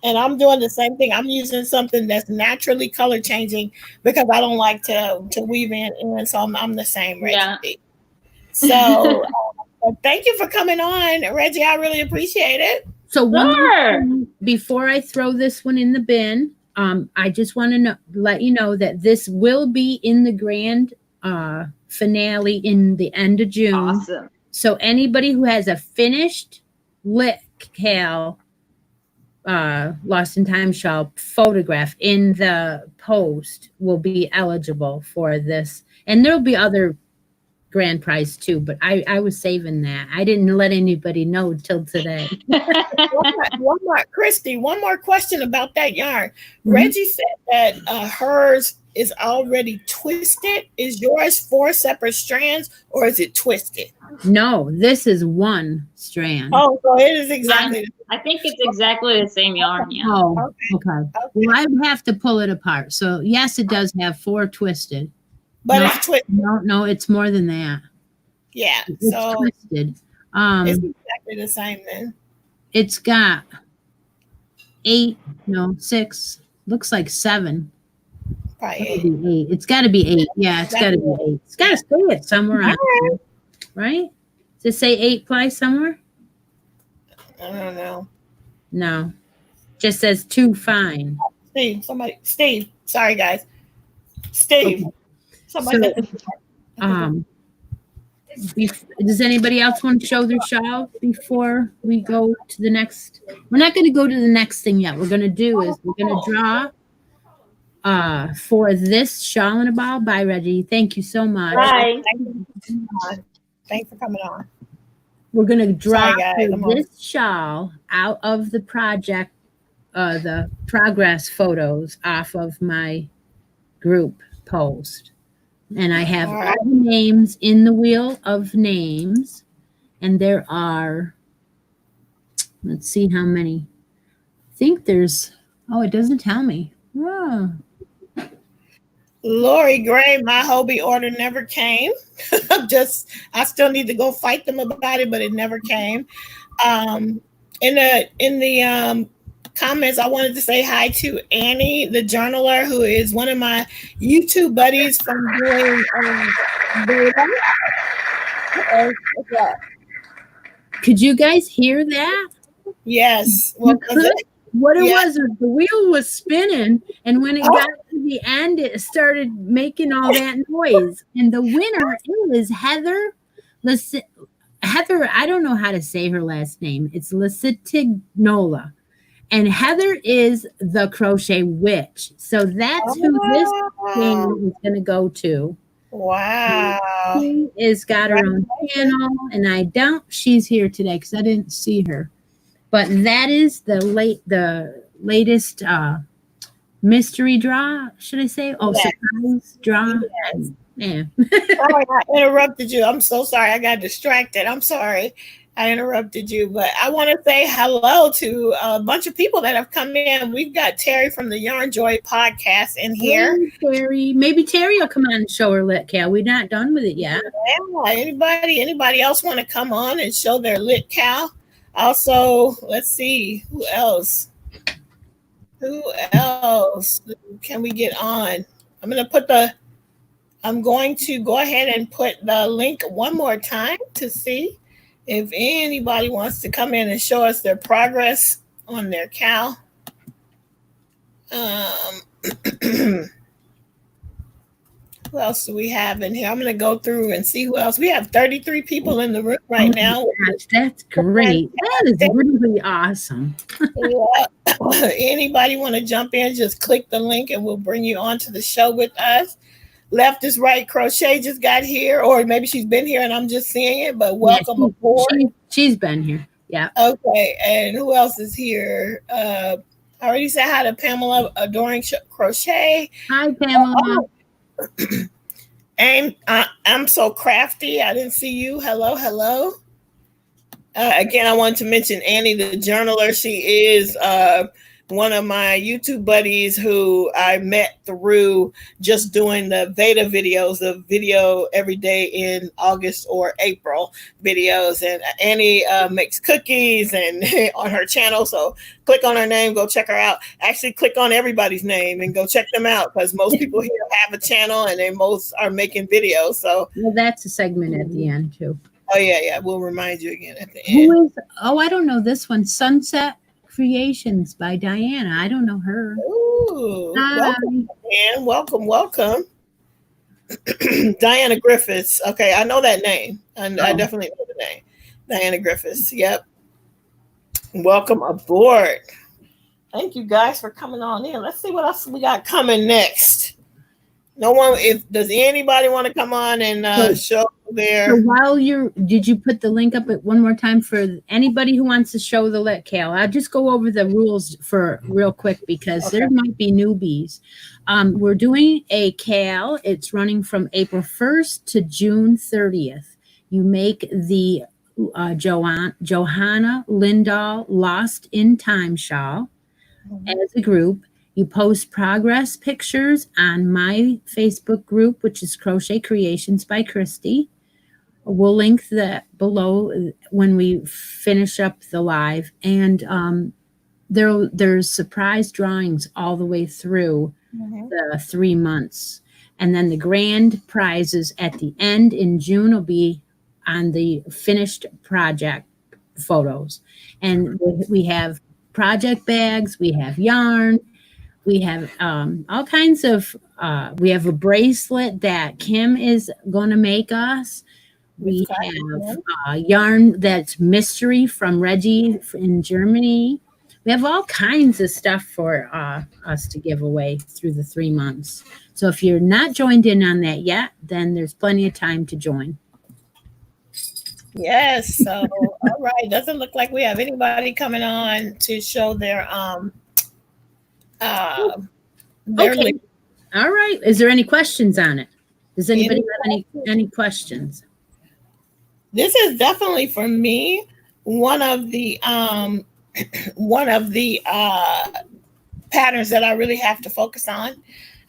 And I'm doing the same thing. I'm using something that's naturally color changing because I don't like to weave in. So I'm the same recipe. So thank you for coming on, Reggie. I really appreciate it. So before I throw this one in the bin, I just want to let you know that this will be in the grand finale in the end of June. Awesome. So anybody who has a finished lit cal Lost in Time shawl photograph in the post will be eligible for this. And there'll be other grand prize too, but I was saving that. I didn't let anybody know till today. One more, Christy, one more question about that yarn. Mhm. Reggie said that hers is already twisted. Is yours 4 separate strands or is it twisted? No, this is one strand. Oh, so it is exactly. I think it's exactly the same yarn. Yeah. Oh, Okay. okay. Well, I would have to pull it apart. So yes, it does have 4 twisted. But No. it's twisted. No, it's more than that. Yeah. It's So twisted. it's exactly the same then. It's got 6. Looks like 7. Probably Maybe 8. It's got to be 8. Yeah, it's got to be 8. It's got to say it somewhere on here, right? Does it say 8 ply somewhere? I don't know. No, just says 2 fine. Steve. Sorry, guys. Steve. Okay. Somebody. Does anybody else want to show their shawl before we go to the next? We're not going to go to the next thing yet. We're going to do is we're going to draw for this shawl in a ball. Bye, Reggie. Thank you so much. Bye. Thanks for coming on. We're going to draw Sorry, guys, for this shawl out of the project, the progress photos off of my group post. And I have all the names in the wheel of names. And there are, let's see how many. I think there's, it doesn't tell me. Whoa. Lori Gray, my Hobie order never came. I still need to go fight them about it, but it never came. In the comments, I wanted to say hi to Annie, the journaler, who is one of my YouTube buddies from doing Could you guys hear that? Yes. What it was the wheel was spinning, and when it got to the end, it started making all that noise. And the winner is Heather. Heather, I don't know how to say her last name. It's Licitignola. And Heather is the Crochet Witch. So that's who this thing is going to go to. Wow. She has got her own channel, and she's here today because I didn't see her. But that is the latest mystery draw, should I say? Surprise draw. Yes. Yeah. Sorry, I interrupted you. I'm so sorry. I got distracted. I'm sorry I interrupted you, but I want to say hello to a bunch of people that have come in. We've got Terry from the Yarn Joy podcast in here. Hey, Terry. Maybe Terry will come on and show her lit cow. We're not done with it yet. Yeah, anybody else want to come on and show their lit cow? Also, let's see who else can we get on? I'm going to go ahead and put the link one more time to see if anybody wants to come in and show us their progress on their cow. Who else do we have in here? I'm going to go through and see who else. We have 33 people in the room right now. Gosh, that's great. That is really awesome. Yeah. Anybody want to jump in, just click the link and we'll bring you onto the show with us. Left is right. Crochet just got here, or maybe she's been here and I'm just seeing it, but welcome aboard. She's been here. Yeah. Okay. And who else is here? I already said hi to Pamela Adoring Crochet. Hi, Pamela. And I'm so crafty. I didn't see you. Hello. Again, I wanted to mention Annie, the journaler. She is one of my YouTube buddies who I met through just doing the Veda videos, the video every day in August or April videos. And Annie makes cookies and on her channel. So click on her name, go check her out. Actually, click on everybody's name and go check them out because most people here have a channel and they most are making videos. So that's a segment at the end too. Oh yeah. We'll remind you again at the end. I don't know this one. Sunset Creations by Diana. I don't know her. Ooh, welcome. Diana Griffiths. Okay, I know that name. I definitely know the name. Diana Griffiths. Yep. Welcome aboard. Thank you guys for coming on in. Let's see what else we got coming next. Does anybody want to come on and show there. So did you put the link up at one more time for anybody who wants to show the lit Cal? I'll just go over the rules for real quick because there might be newbies. We're doing a Cal. It's running from April 1st to June 30th. You make the Johanna Lindahl Lost in Time shawl as a group. You post progress pictures on my Facebook group, which is Crochet Creations by Christy. We'll link that below when we finish up the live. And there's surprise drawings all the way through the 3 months. And then the grand prizes at the end in June will be on the finished project photos. And we have project bags, we have yarn, we have all kinds of, we have a bracelet that Kim is going to make us. We have yarn that's mystery from Reggie in Germany. We have all kinds of stuff for us to give away through the 3 months. So if you're not joined in on that yet, then there's plenty of time to join. Yes. So, all right. Doesn't look like we have anybody coming on to show their link. All right. Is there any questions on it? Does anybody have any questions? This is definitely for me one of the patterns that I really have to focus on.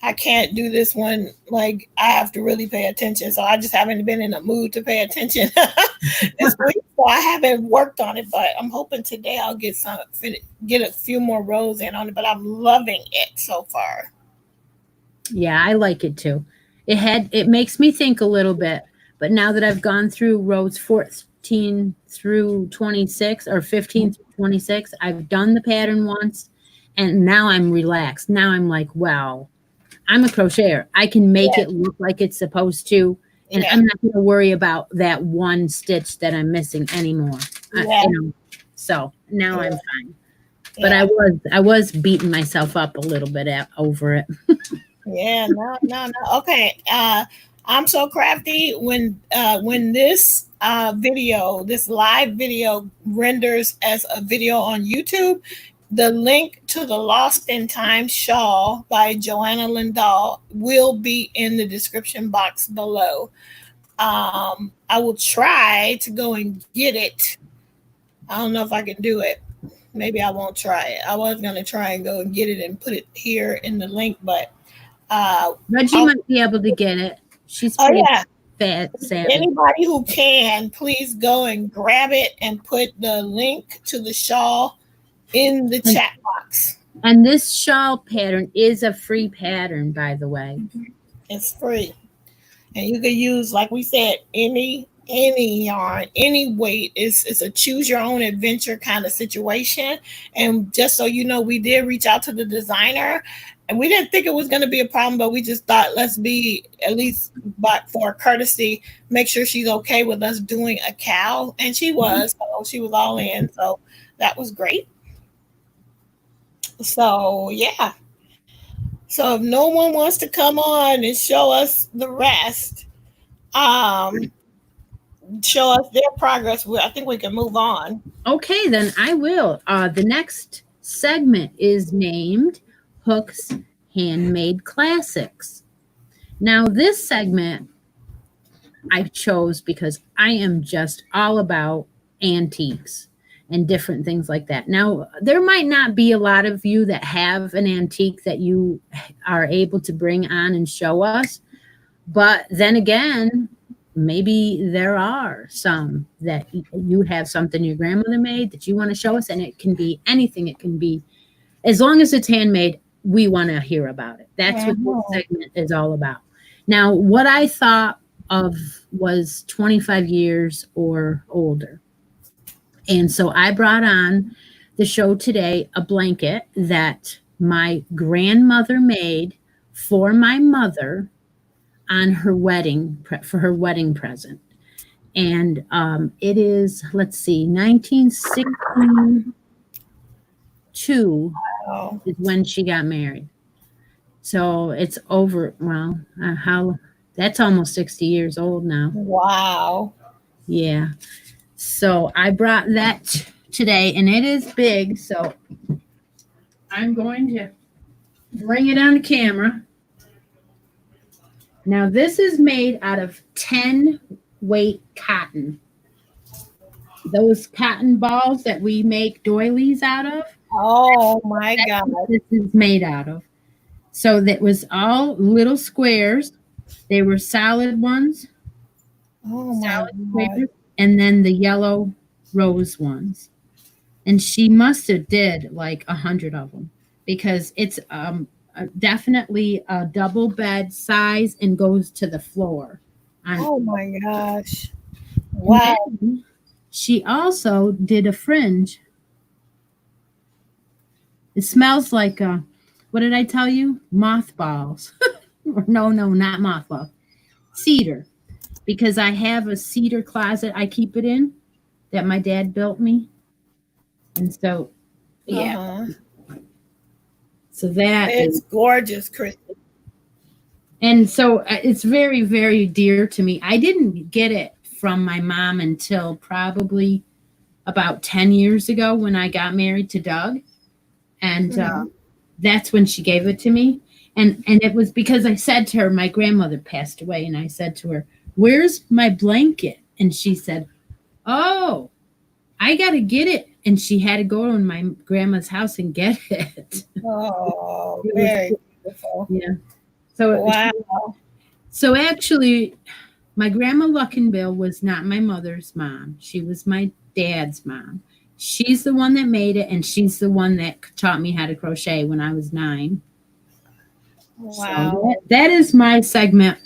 I can't do this one. Like, I have to really pay attention. So I just haven't been in a mood to pay attention this week. So I haven't worked on it, but I'm hoping today I'll get a few more rows in on it, but I'm loving it so far. Yeah, I like it too. It makes me think a little bit, but now that I've gone through rows 14 through 26 or 15 through 26, I've done the pattern once and now I'm relaxed. Now I'm like, wow, I'm a crocheter. I can make it look like it's supposed to. And I'm not going to worry about that one stitch that I'm missing anymore. So now I'm fine. But I was beating myself up a little bit over it. No. Okay. I'm so crafty when this video, this live video renders as a video on YouTube. The link to the Lost in Time shawl by Johanna Lindahl will be in the description box below. I will try to go and get it. I don't know if I can do it. Maybe I won't try it. I was going to try and go and get it and put it here in the link, but Reggie might be able to get it. She's fat, savvy. Anybody who can, please go and grab it and put the link to the shawl in the chat box. And this shawl pattern is a free pattern, by the way. It's free. And you can use, like we said, any yarn, any weight. It's a choose your own adventure kind of situation. And just so you know, we did reach out to the designer and we didn't think it was going to be a problem, but we just thought, let's be at least, but for courtesy, make sure she's okay with us doing a cow. And she was, so she was all in. So that was great. So, yeah. So if no one wants to come on and show us the rest, show us their progress, I think we can move on. Okay, then I will. The next segment is named Hook's Handmade Classics. Now, this segment I chose because I am just all about antiques and different things like that. Now, there might not be a lot of you that have an antique that you are able to bring on and show us. But then again, maybe there are some that you have something your grandmother made that you want to show us. And it can be anything. It can be, as long as it's handmade, we want to hear about it. That's what this segment is all about. Now, what I thought of was 25 years or older. And so I brought on the show today a blanket that my grandmother made for my mother on her wedding, for her wedding present. And it is, let's see, 1962 is when she got married. So it's over, well, That's almost 60 years old now. Wow. Yeah. So I brought that today, and it is big. So I'm going to bring it on the camera. Now, this is made out of 10 weight cotton. Those cotton balls that we make doilies out of. Oh my God. What this is made out of. So that was all little squares. They were solid ones. Oh my Solid God. squares, and then the yellow rose ones. And she must have did like 100 of them, because it's definitely a double bed size and goes to the floor. Oh my gosh. Wow. She also did a fringe. It smells like what did I tell you? Mothballs. No, not mothball. Cedar. Because I have a cedar closet I keep it in that my dad built me. And so, yeah. Uh-huh. So that it's gorgeous, Chris. And so it's very, very dear to me. I didn't get it from my mom until probably about 10 years ago when I got married to Doug. And that's when she gave it to me. And it was because I said to her, my grandmother passed away, and I said to her, "Where's my blanket?" And she said, "Oh, I got to get it." And she had to go to my grandma's house and get it. Oh, very beautiful. Yeah. So wow. So actually, my grandma Luckenbill was not my mother's mom. She was my dad's mom. She's the one that made it, and she's the one that taught me how to crochet when I was 9. Wow. So that is my segment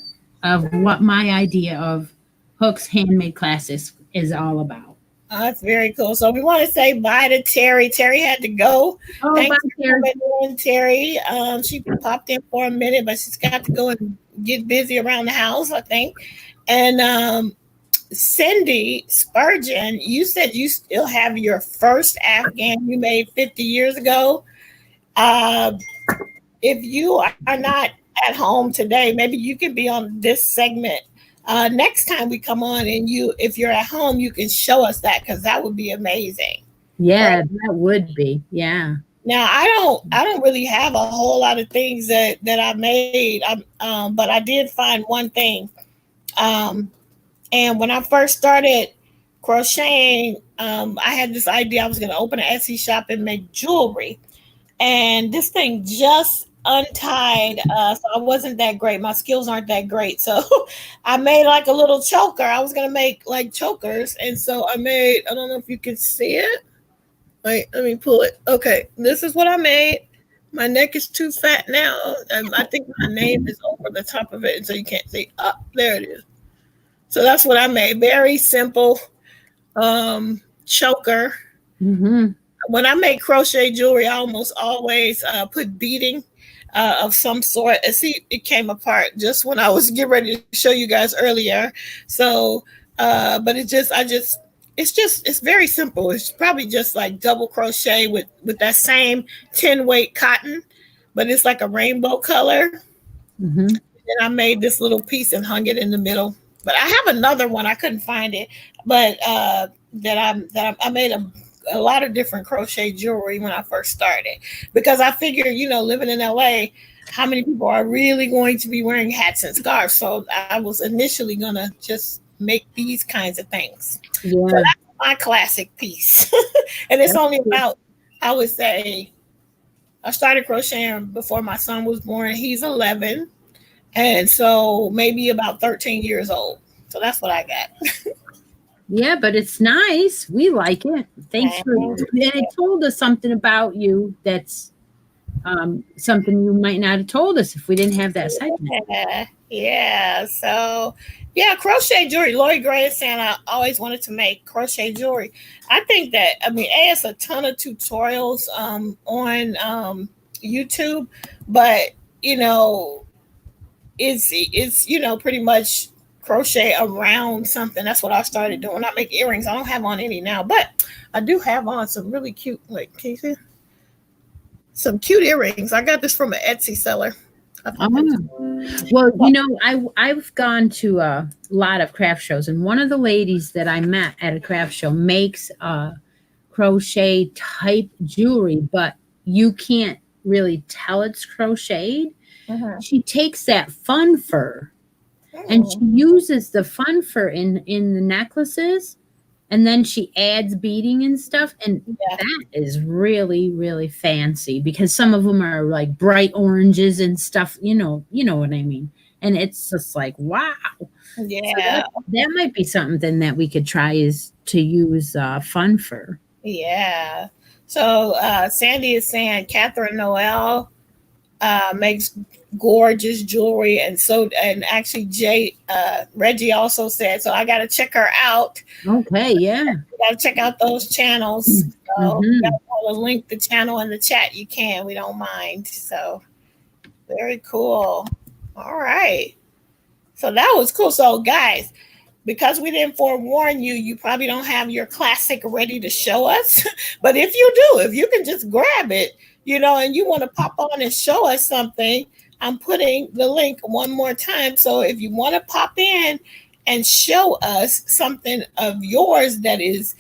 of what my idea of Hook's Handmade Classes is all about. Oh, that's very cool. So we want to say bye to Terry. Terry had to go. Oh, Thanks bye, for coming in, Terry. She popped in for a minute, but she's got to go and get busy around the house, I think. And Cindy Spurgeon, you said you still have your first Afghan you made 50 years ago. If you are not at home today, maybe you can be on this segment next time we come on, and if you're at home, you can show us that, because that would be amazing. Yeah, right? That would be. Yeah. Now I don't really have a whole lot of things that I made, but I did find one thing. And when I first started crocheting, I had this idea I was going to open an Etsy shop and make jewelry. And this thing just untied, so I wasn't that great. My skills aren't that great. So I made like a little choker. I was going to make like chokers. And so I don't know if you can see it. Wait, let me pull it. Okay, this is what I made. My neck is too fat now. I think my name is over the top of it, and so you can't see. Oh, there it is. So that's what I made. Very simple choker. Mm-hmm. When I make crochet jewelry, I almost always put beading of some sort. And see, it came apart just when I was getting ready to show you guys earlier. So, but it's very simple. It's probably just like double crochet with that same 10 weight cotton, but it's like a rainbow color. Mm-hmm. And I made this little piece and hung it in the middle. But I have another one. I couldn't find it, but I made a lot of different crochet jewelry when I first started, because I figured, living in LA, how many people are really going to be wearing hats and scarves? So I was initially gonna just make these kinds of things. Yeah. So that's my classic piece. And it's only about, I would say, I started crocheting before my son was born. He's 11. And so maybe about 13 years old. So that's what I got. Yeah, but it's nice. We like it. Thanks for and it told us something about you that's something you might not have told us if we didn't have that segment. Yeah. So crochet jewelry. Lori Gray is saying I always wanted to make crochet jewelry. I think that it's a ton of tutorials on YouTube, but it's pretty much crochet around something. That's what I started doing. I make earrings. I don't have on any now, but I do have on some really cute, can you see? Some cute earrings. I got this from an Etsy seller. Well, I've gone to a lot of craft shows, and one of the ladies that I met at a craft show makes crochet type jewelry, but you can't really tell it's crocheted. She takes that fun fur and she uses the fun fur in the necklaces, and then she adds beading and stuff, and that is really, really fancy, because some of them are like bright oranges and stuff, you know what I mean, and it's just like, wow. Yeah. So that might be something that we could try, is to use fun fur. Yeah. So Sandy is saying Catherine Noel makes gorgeous jewelry, and actually Reggie also said, so I got to check her out. Okay, yeah. Got to check out those channels. So you got to link the channel in the chat. You can. We don't mind. So very cool. All right. So that was cool. So guys, because we didn't forewarn you, you probably don't have your classic ready to show us. But if you can just grab it, and you want to pop on and show us something, I'm putting the link one more time. So if you want to pop in and show us something of yours that is,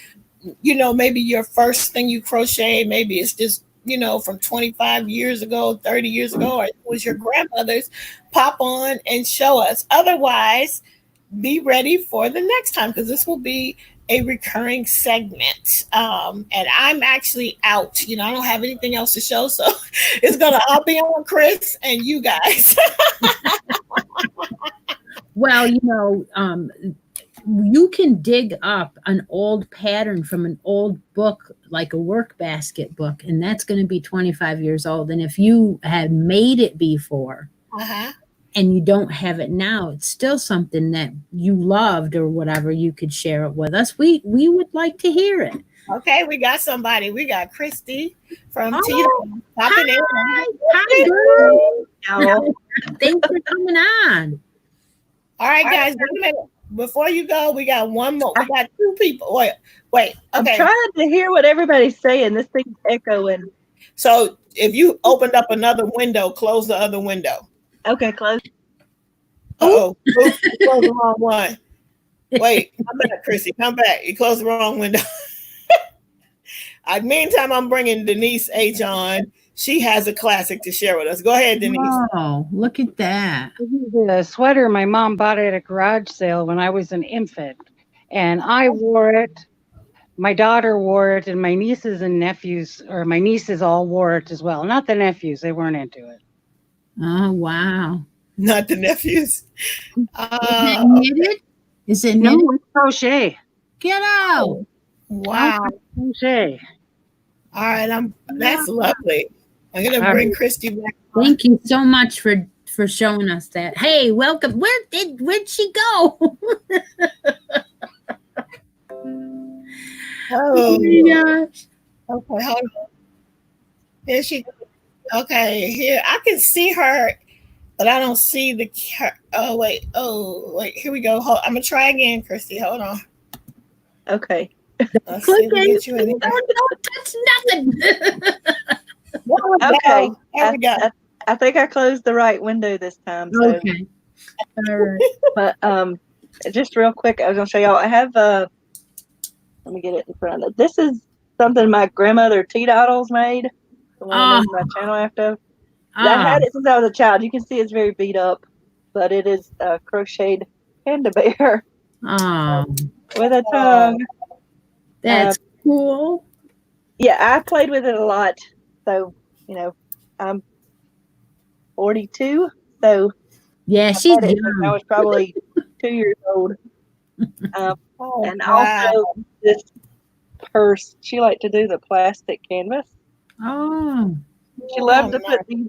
maybe your first thing you crochet, maybe it's just, from 25 years ago, 30 years ago, or it was your grandmother's, pop on and show us. Otherwise, be ready for the next time, because this will be a recurring segment. And I'm actually out. I don't have anything else to show, so I'll be on Chris and you guys. Well, you can dig up an old pattern from an old book, like a work basket book, and that's going to be 25 years old. And if you had made it before, and you don't have it now, it's still something that you loved or whatever, you could share it with us. We would like to hear it. Okay, we got somebody. We got Christy from Tito. Hi, girl. Thanks for coming on. All right, guys, wait a minute. Before you go, we got one more. We got two people. Wait. Okay. I'm trying to hear what everybody's saying. This thing's echoing. So if you opened up another window, close the other window. Okay, close. Oh, close the wrong one. Wait, come back, Chrissy. Come back. You closed the wrong window. Meantime, I'm bringing Denise H on. She has a classic to share with us. Go ahead, Denise. Oh, look at that. This is a sweater my mom bought at a garage sale when I was an infant. And I wore it. My daughter wore it, and my nieces and nephews, or my nieces all wore it as well. Not the nephews. They weren't into it. Oh, wow. Not the nephews. Is it knitted? Is it knitted? No, it's crochet. Get out. Wow. Crochet. All right, that's lovely. I'm gonna bring Christy back. Thank you so much for showing us that. Hey, welcome. Where'd she go? Oh my gosh. Okay, hold on. There she goes. Okay, here I can see her, but I don't see the. Oh wait. Here we go. I'm gonna try again, Christy. Hold on. Okay. Let's see if we get you in here. Don't touch nothing. Okay. There we go. I think I closed the right window this time. So. Okay. All right. But just real quick, I was gonna show y'all. I have let me get it in front of it. This is something my grandmother Teetoddles made. The one I named my channel after. I had it since I was a child. You can see it's very beat up, but it is a crocheted panda bear with a tongue. That's cool. Yeah, I played with it a lot. So, I'm 42. So, yeah, she's young. I was probably 2 years old. And also this purse. She liked to do the plastic canvas. Oh. She loved to put these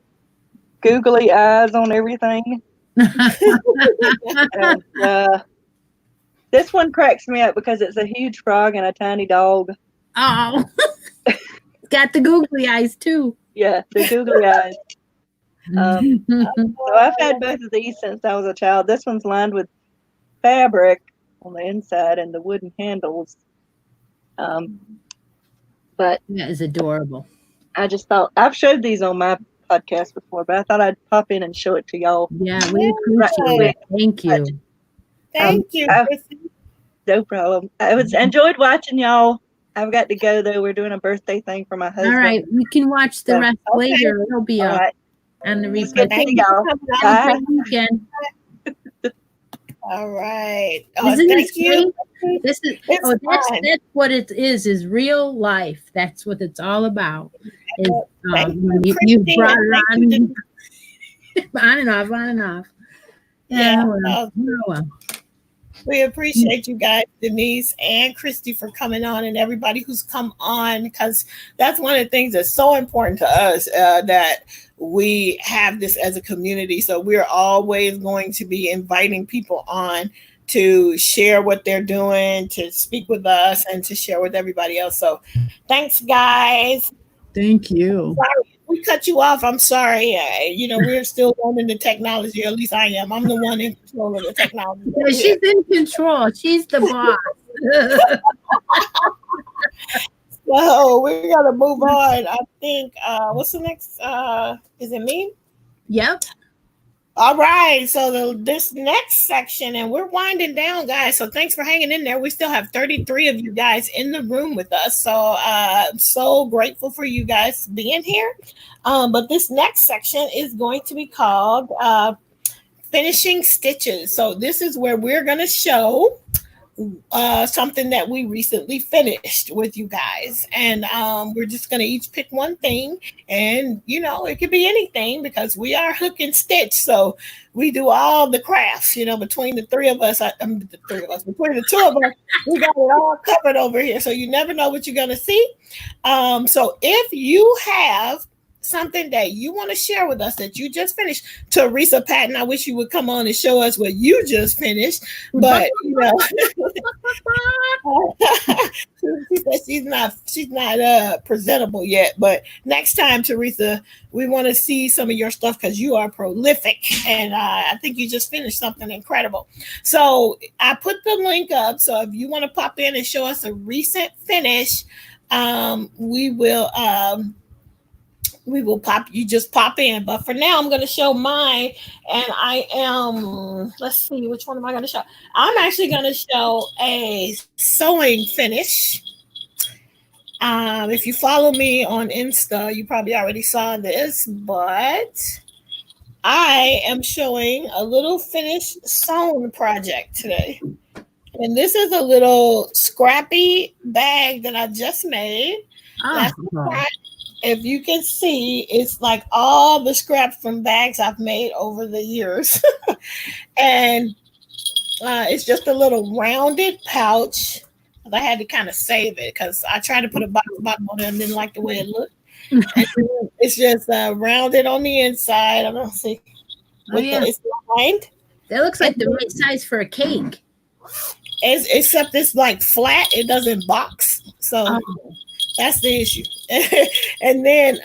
googly eyes on everything. And, this one cracks me up because it's a huge frog and a tiny dog. Oh. Got the googly eyes too. Yeah, the googly eyes. So I've had both of these since I was a child. This one's lined with fabric on the inside and the wooden handles. But that is adorable. I just thought I've showed these on my podcast before, but I thought I'd pop in and show it to y'all. Yeah, we appreciate it. Thank you. Thank you, Chrissy. No problem. I enjoyed watching y'all. I've got to go though. We're doing a birthday thing for my husband. All right, we can watch the rest later. It'll be All up right. on the Good replay. to see y'all. Have a great weekend. All right. Isn't Thank it you. great? This is that's what it is real life. That's what it's all about. Is, you brought it on and off. Yeah. Well. We appreciate you guys, Denise and Christy, for coming on, and everybody who's come on, because that's one of the things that's so important to us, that we have this as a community. So we're always going to be inviting people on to share what they're doing, to speak with us, and to share with everybody else. So thanks, guys. Thank you. Sorry, we cut you off. I'm sorry. We're still learning the technology. At least I am. I'm the one in control of the technology. Yeah, she's in control. She's the boss. So we're gonna move on. I think. What's the next? Is it me? Yep. All right. So this next section, and we're winding down, guys. So thanks for hanging in there. We still have 33 of you guys in the room with us. So so grateful for you guys being here. But this next section is going to be called finishing stitches. So this is where we're going to show something that we recently finished with you guys, and we're just going to each pick one thing, and it could be anything, because we are hook and stitch, so we do all the crafts. Between the three of us, between the two of us, we got it all covered over here, so you never know what you're going to see. So if you have something that you want to share with us that you just finished, Teresa Patton, I wish you would come on and show us what you just finished, but she said she's not presentable yet, but next time, Teresa, we want to see some of your stuff, because you are prolific, and I think you just finished something incredible. So I put the link up, so if you want to pop in and show us a recent finish, we will pop in. But for now, I'm going to show mine, and let's see, which one am I going to show? I'm actually going to show a sewing finish. If you follow me on Insta, you probably already saw this, but I am showing a little finished sewn project today. And this is a little scrappy bag that I just made. If you can see, it's like all the scraps from bags I've made over the years. And it's just a little rounded pouch. I had to kind of save it, because I tried to put a bottom on it and didn't like the way it looked. And it's just rounded on the inside. I don't see. It's lined. That looks like the right size for a cake. Except it's like flat. It doesn't box. So that's the issue. And then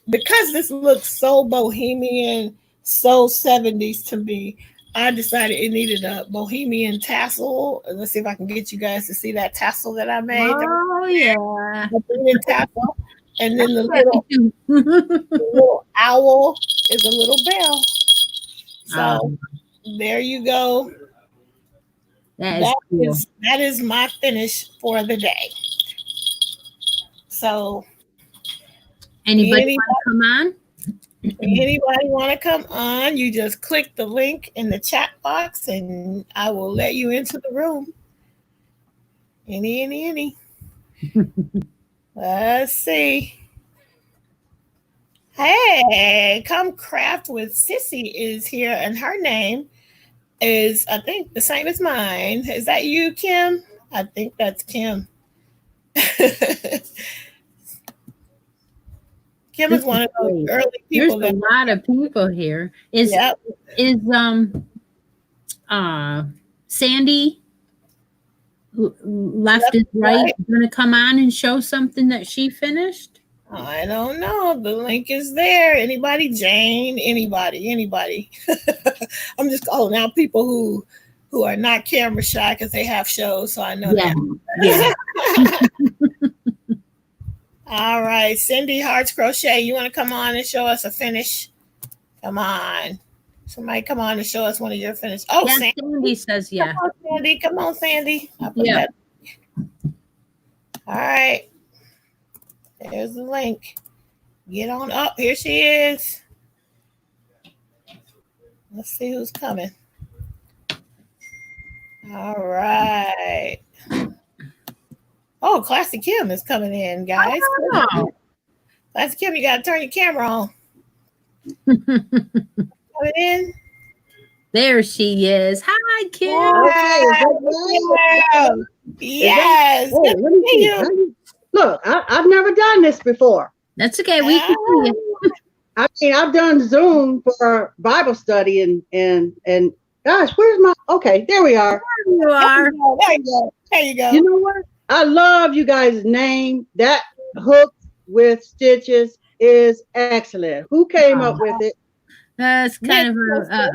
because this looks so bohemian, so 70s to me, I decided it needed a bohemian tassel. Let's see if I can get you guys to see that tassel that I made. Oh, yeah. The tassel. And then the little owl is a little bell. So there you go. That is my finish for the day. So anybody want to come on? Anybody want to come on? You just click the link in the chat box, and I will let you into the room. Any. Let's see. Hey, come craft with Sissy is here, and her name is, I think, the same as mine. Is that you, Kim? I think that's Kim. Kim is one of those early people. There's a lot of people here. Is Sandy left and right going to come on and show something that she finished? I don't know. The link is there. Anybody, Jane? Anybody. I'm just calling out people who are not camera shy because they have shows, so I know that. All right, Cindy Hearts Crochet, you want to come on and show us a finish? Come on. Somebody come on and show us one of your finishes. Oh, Yes, Sandy. Sandy says yeah. Come on, Sandy. Come on, Sandy. Yeah. All right. There's the link. Get on up. Here she is. Let's see who's coming. All right. Oh, Classy Kim is coming in, guys. Oh. Classy Kim, you got to turn your camera on. Coming in. There she is. Hi, Kim. Hi, Kim. Yes. Hey, Good let to me see see. you. Look, I've never done this before. That's okay. We can see you. I mean, I've done Zoom for Bible study and gosh, where's my, okay, there we are. There you are. There you go. There you go. You know what? I love you guys' name. That hook with stitches is excellent. Who came up with it? That's kind of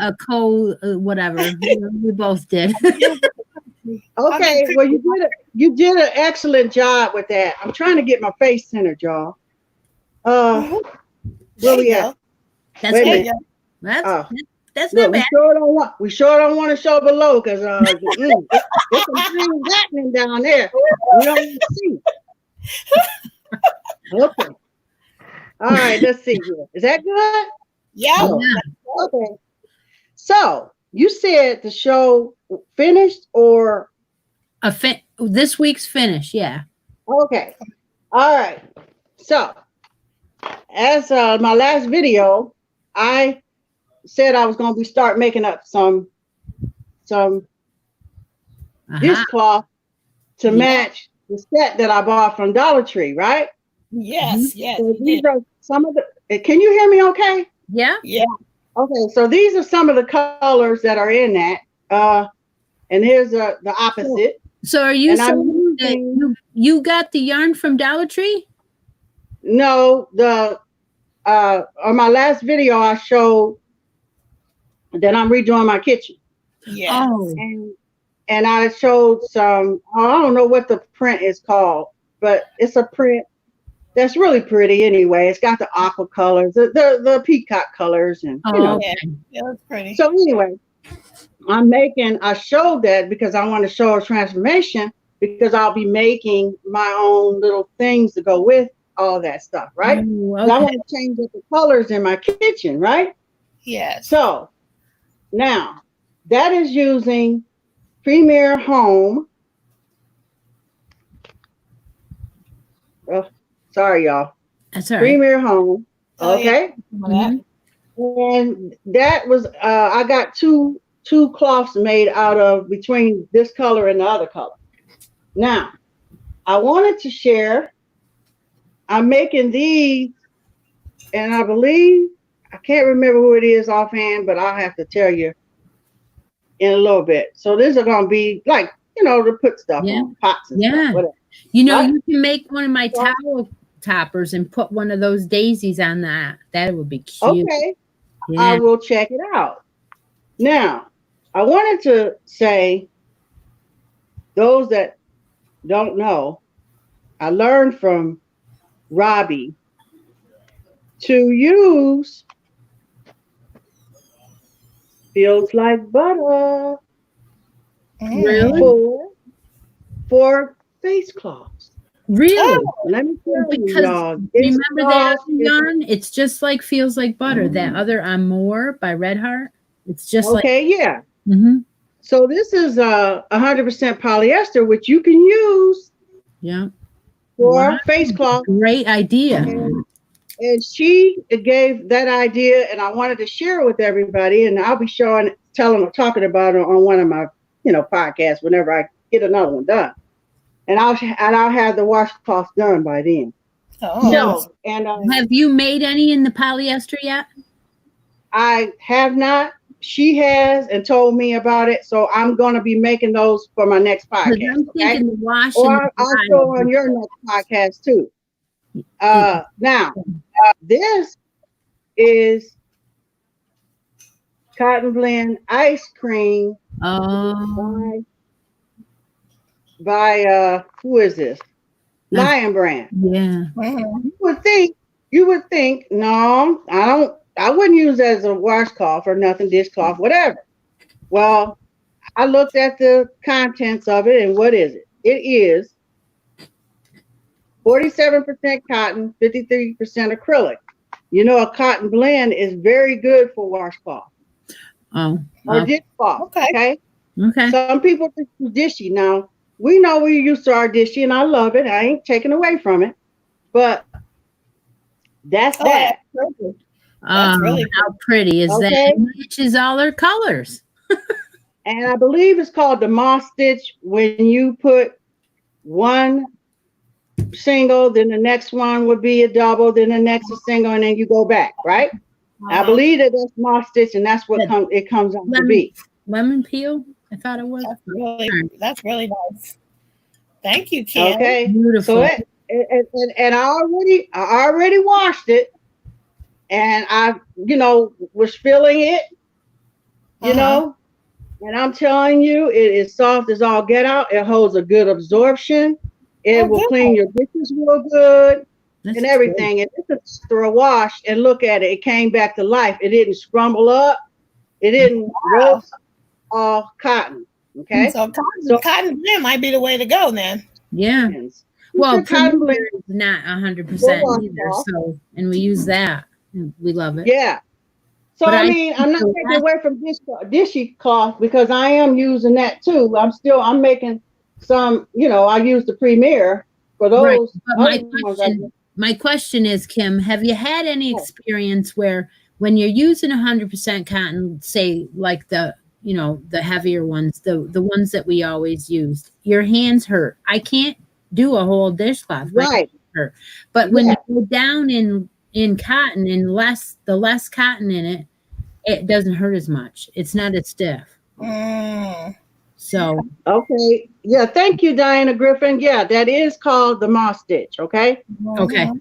a co whatever. We both did. Okay, well you did an excellent job with that. I'm trying to get my face centered, y'all. Where we at? That's Wait a good. minute. That's Look, not bad. we sure don't want to show below because there's some things happening down there. We don't even see. Okay. All right, let's see here. Is that good? Yeah. Okay. So you said the show finished or This week's finish, yeah. okay. All right. So as my last video, I said I was going to start making up some dishcloth to match the set that I bought from Dollar Tree, right? Yes, yes. So these are some of the. Can you hear me? Okay. Yeah. Yeah. Okay. So these are some of the colors that are in that. And here's the opposite. So are you And I'm saying using- that you got the yarn from Dollar Tree? No, on my last video I showed that I'm redoing my kitchen. Yeah. Oh. And I showed some, I don't know what the print is called, but it's a print that's really pretty anyway. It's got the aqua colors, the peacock colors, and you know. Yeah, it looks pretty. So anyway, I showed that because I want to show a transformation because I'll be making my own little things to go with all that stuff, right? Ooh, So I okay. want to change up the colors in my kitchen, right? Yes. So now that is using Premier Home. Oh, sorry, y'all. That's all right. Premier Home. Oh, yeah. Okay. Some of that. And that was I got two cloths made out of between this color and the other color. Now, I wanted to share. I'm making these, and I believe I can't remember who it is offhand, but I'll have to tell you in a little bit. So these are gonna be like, to put stuff in pots and stuff, whatever. Right? You can make one of my towel toppers and put one of those daisies on that. That would be cute. Okay. Yeah. I will check it out. Now, I wanted to say, those that don't know, I learned from Robbie to use Feels Like Butter Really? for face cloths. Really? Let me tell you, Because y'all. This remember that cloth other is- yarn? It's just like Feels Like Butter. That other on More by Red Heart. It's just okay, yeah. like. Mm-hmm. So this is 100% polyester, which you can use Yeah. for Wow. face cloth. Great idea. And she gave that idea, and I wanted to share it with everybody. And I'll be talking about it on one of my, podcasts whenever I get another one done. And I'll have the washcloth done by then. Oh. So, and Have you made any in the polyester yet? I have not. She has and told me about it. So I'm going to be making those for my next 'Cause podcast. I'm thinking the wash Or and I'll dry show would on be your next podcast too. Now, this is Cotton Blend Ice Cream Oh, by who is this? Lion Brand. Yeah. Mhm. You would think, no, I wouldn't use it as a washcloth or nothing, dishcloth, whatever. Well, I looked at the contents of it, and what is it? It is 47% cotton, 53% acrylic. You know, a cotton blend is very good for washcloth Oh. or dishcloth. Okay. Okay. Some people just do dishy. Now, we know we're used to our dishy, and I love it. I ain't taking away from it. But that's that. That's pretty. That's really How pretty is Okay. that? It matches all our colors. And I believe it's called the moss stitch when you put one single, then the next one would be a double, then the next a single, and then you go back, right? I believe that that's moss stitch, and that's what it comes out to be. Lemon peel? I thought it was. That's really nice. Thank you, Kim. Okay. Beautiful. So and I already washed it, and I, was feeling it, and I'm telling you, it is soft as all get out. It holds a good absorption. It will clean your dishes real good. That's and everything. And it's after a wash and look at it, it came back to life. It didn't scrumble up. It didn't roast all cotton. Okay. So cotton blend might be the way to go then. Yeah. Well, cotton blend is not 100% either. So, and we use that. We love it. Yeah. So But I mean, I'm not taking away from dishy cloth because I am using that too. I'm making some, I use the Premier for those. Right. But other my question is, Kim, have you had any experience where when you're using 100% cotton, say like the heavier ones, the ones that we always used, your hands hurt? I can't do a whole dishcloth. Right. Hurt. But when you go down in cotton and the less cotton in it, it doesn't hurt as much. It's not as stiff. So okay. Yeah, thank you, Diana Griffin. Yeah, that is called the moss stitch. Okay. Okay.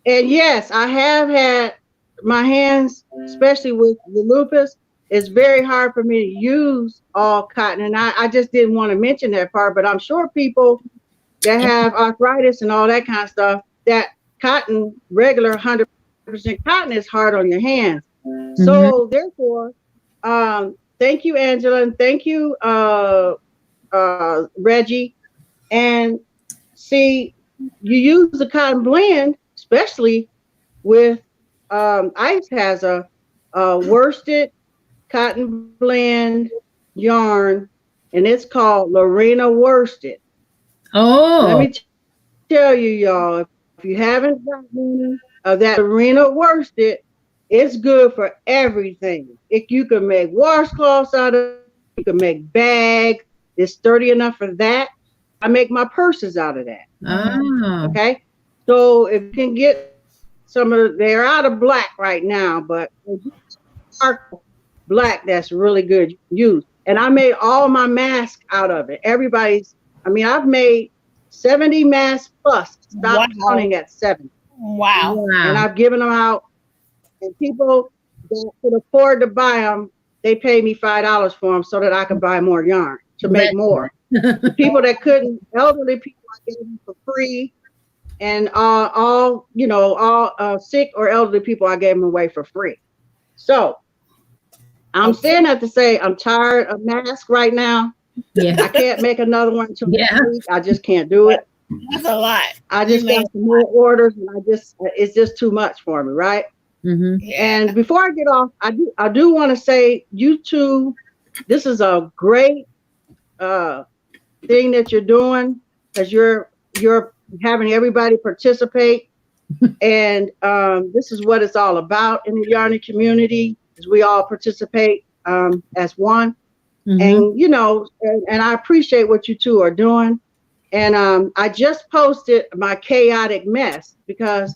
And yes, I have had my hands, especially with the lupus, it's very hard for me to use all cotton. And I just didn't want to mention that part, but I'm sure people that have arthritis and all that kind of stuff, that cotton, regular 100% cotton is hard on your hands. Mm-hmm. So therefore, thank you, Angela, and thank you, Reggie. And see, you use the cotton blend, especially with ICE has a worsted cotton blend yarn, and it's called Lorena Worsted. Oh, let me tell you, y'all, if you haven't got any of that Lorena Worsted, it's good for everything. You can make washcloths out of it. You can make bags. It's sturdy enough for that. I make my purses out of that. Oh. Okay. So if you can get they're out of black right now, but dark black that's really good use. And I made all my masks out of it. I've made 70 masks plus. Stop counting at 70. Wow. And I've given them out. And people that could afford to buy them, they pay me $5 for them so that I can buy more yarn to make more. People that couldn't, elderly people, I gave them for free. And all sick or elderly people, I gave them away for free. So I'm saying that to say I'm tired of masks right now. Yeah. I can't make another one until next week. I just can't do it. That's a lot. I just got some more orders, and it's just too much for me, right? Mm-hmm. Yeah. And before I get off, I do want to say, you two, this is a great thing that you're doing, because you're having everybody participate, and this is what it's all about in the yarning community, is we all participate as one. Mm-hmm. And I appreciate what you two are doing. And I just posted my chaotic mess, because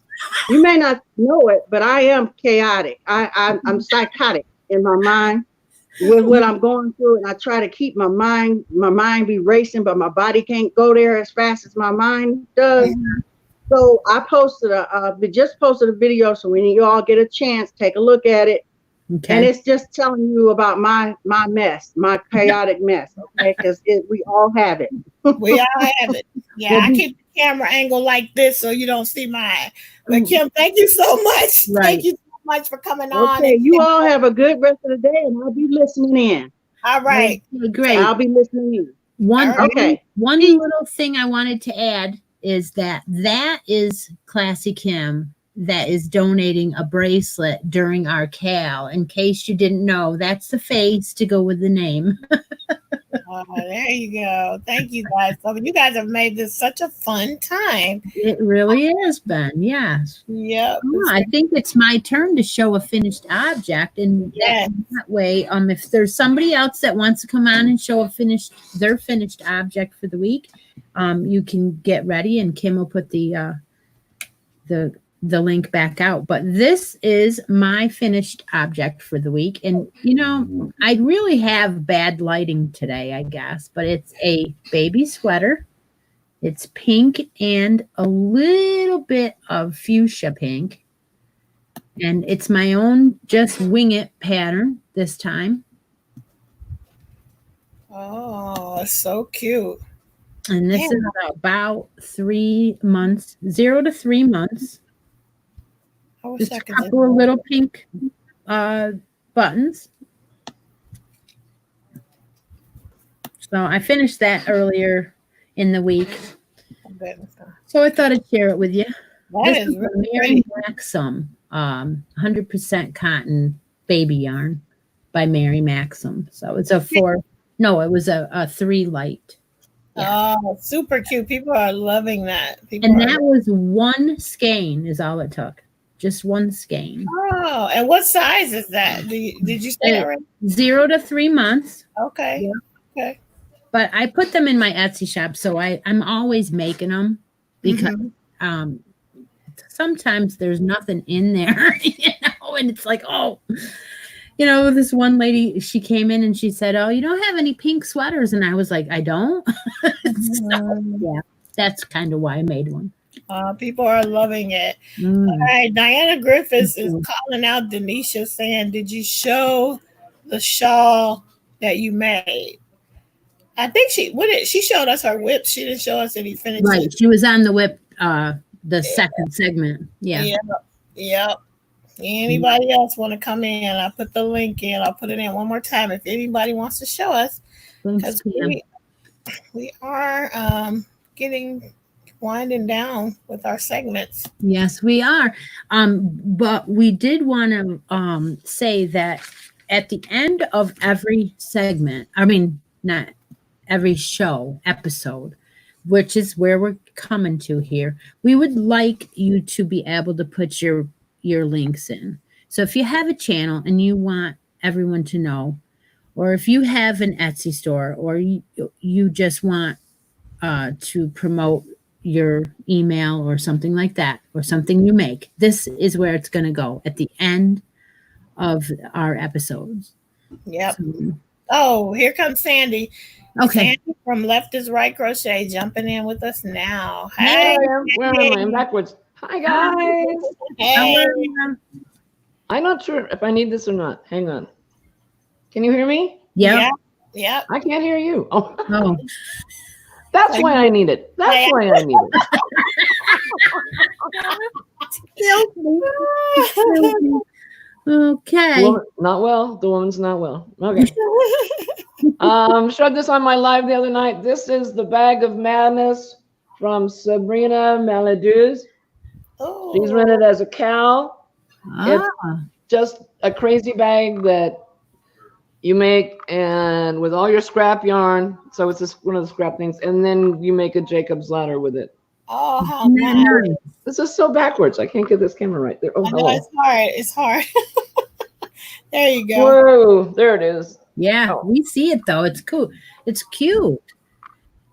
you may not know it, but I am chaotic. I'm psychotic in my mind with what I'm going through, and I try to keep my mind be racing, but my body can't go there as fast as my mind does. Mm-hmm. So I just posted a video, so when you all get a chance, take a look at it. Okay. And it's just telling you about my mess, my chaotic mess, okay? Because we all have it. We all have it. Yeah, camera angle like this so you don't see mine. But Kim, thank you so much. Right. Thank you so much for coming on. Okay, you all have a good rest of the day, and I'll be listening in. All right. Great. I'll be listening in. One Okay. little thing I wanted to add is that is Classy Kim that is donating a bracelet during our Cal. In case you didn't know, that's the face to go with the name. There you go. Thank you guys. So you guys have made this such a fun time. It really is, Ben. Yes. Yep. I think it's my turn to show a finished object, and Yes. that way, if there's somebody else that wants to come on and show their finished object for the week, you can get ready, and Kim will put the link back out. But this is my finished object for the week, and I really have bad lighting today, I guess, but it's a baby sweater. It's pink and a little bit of fuchsia pink, and it's my own just wing it pattern this time. Oh, so cute. And this is about 3 months, 0 to 3 months. Just a couple of little pink buttons. So I finished that earlier in the week. So I thought I'd share it with you. This is really Mary Maxim, 100% cotton baby yarn by Mary Maxim. So it's it was a 3 light. Yeah. Oh, super cute. People are loving that. That was 1 skein is all it took. Just 1 skein. Oh, and what size is that? Did you say already? 0 to 3 months. Okay. Yeah. Okay. But I put them in my Etsy shop, so I'm always making them because sometimes there's nothing in there, and it's like, this one lady, she came in and she said, "Oh, you don't have any pink sweaters," and I was like, "I don't." So, yeah, that's kind of why I made one. People are loving it. All right, Diana Griffiths is calling out Denisha, saying, "Did you show the shawl that you made?" I think she showed us her whip. She didn't show us any finishes. Right, she was on the whip, the second segment. Yeah. Yep. Anybody else want to come in? I'll put the link in. I'll put it in one more time if anybody wants to show us, because we are winding down with our segments. Yes, we are. But we did want to say that at the end of every segment, not every show episode, which is where we're coming to here, we would like you to be able to put your links in. So if you have a channel and you want everyone to know, or if you have an Etsy store, or you just want to promote your email or something like that, or something you make, this is where it's going to go at the end of our episodes. Yep. So, here comes Sandy. Okay. Sandy from Left is Right Crochet jumping in with us now. Hey, where am I? I'm backwards. Hi guys. Hey. I'm not sure if I need this or not. Hang on. Can you hear me? Yeah. Yeah. I can't hear you. Oh. That's why I need it. That's why I need it. Okay. Not well. The woman's not well. Okay. Showed this on my live the other night. This is the Bag of Madness from Sabrina Maladuz. Oh. She's rented as a cow. It's just a crazy bag that you make, and with all your scrap yarn. So it's just one of the scrap things, and then you make a Jacob's ladder with it. Oh, how nice! This is so backwards. I can't get this camera right there. Oh, I know, it's hard. There you go. Whoa, there it is. Yeah, we see it though. It's cool. It's cute.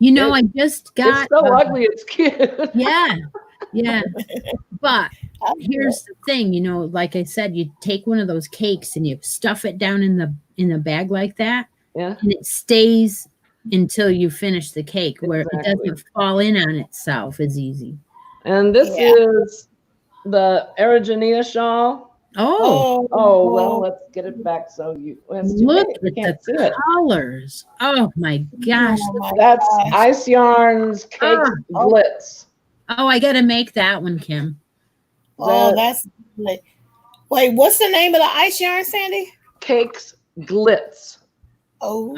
I just got. It's so ugly. It's cute. Yeah. But here's the thing, like I said, you take one of those cakes and you stuff it down in the bag like that. Yeah. And it stays until you finish the cake, where it doesn't fall in on itself as easy. And this is the Erigenia shawl. Oh, well, let's get it back so you look at the colors. Oh my gosh. That's Ice Yarn's Cake Blitz. Oh, I got to make that one, Kim. Oh, that's good. Wait, what's the name of the ice yarn, Sandy? Cakes Glitz. Oh,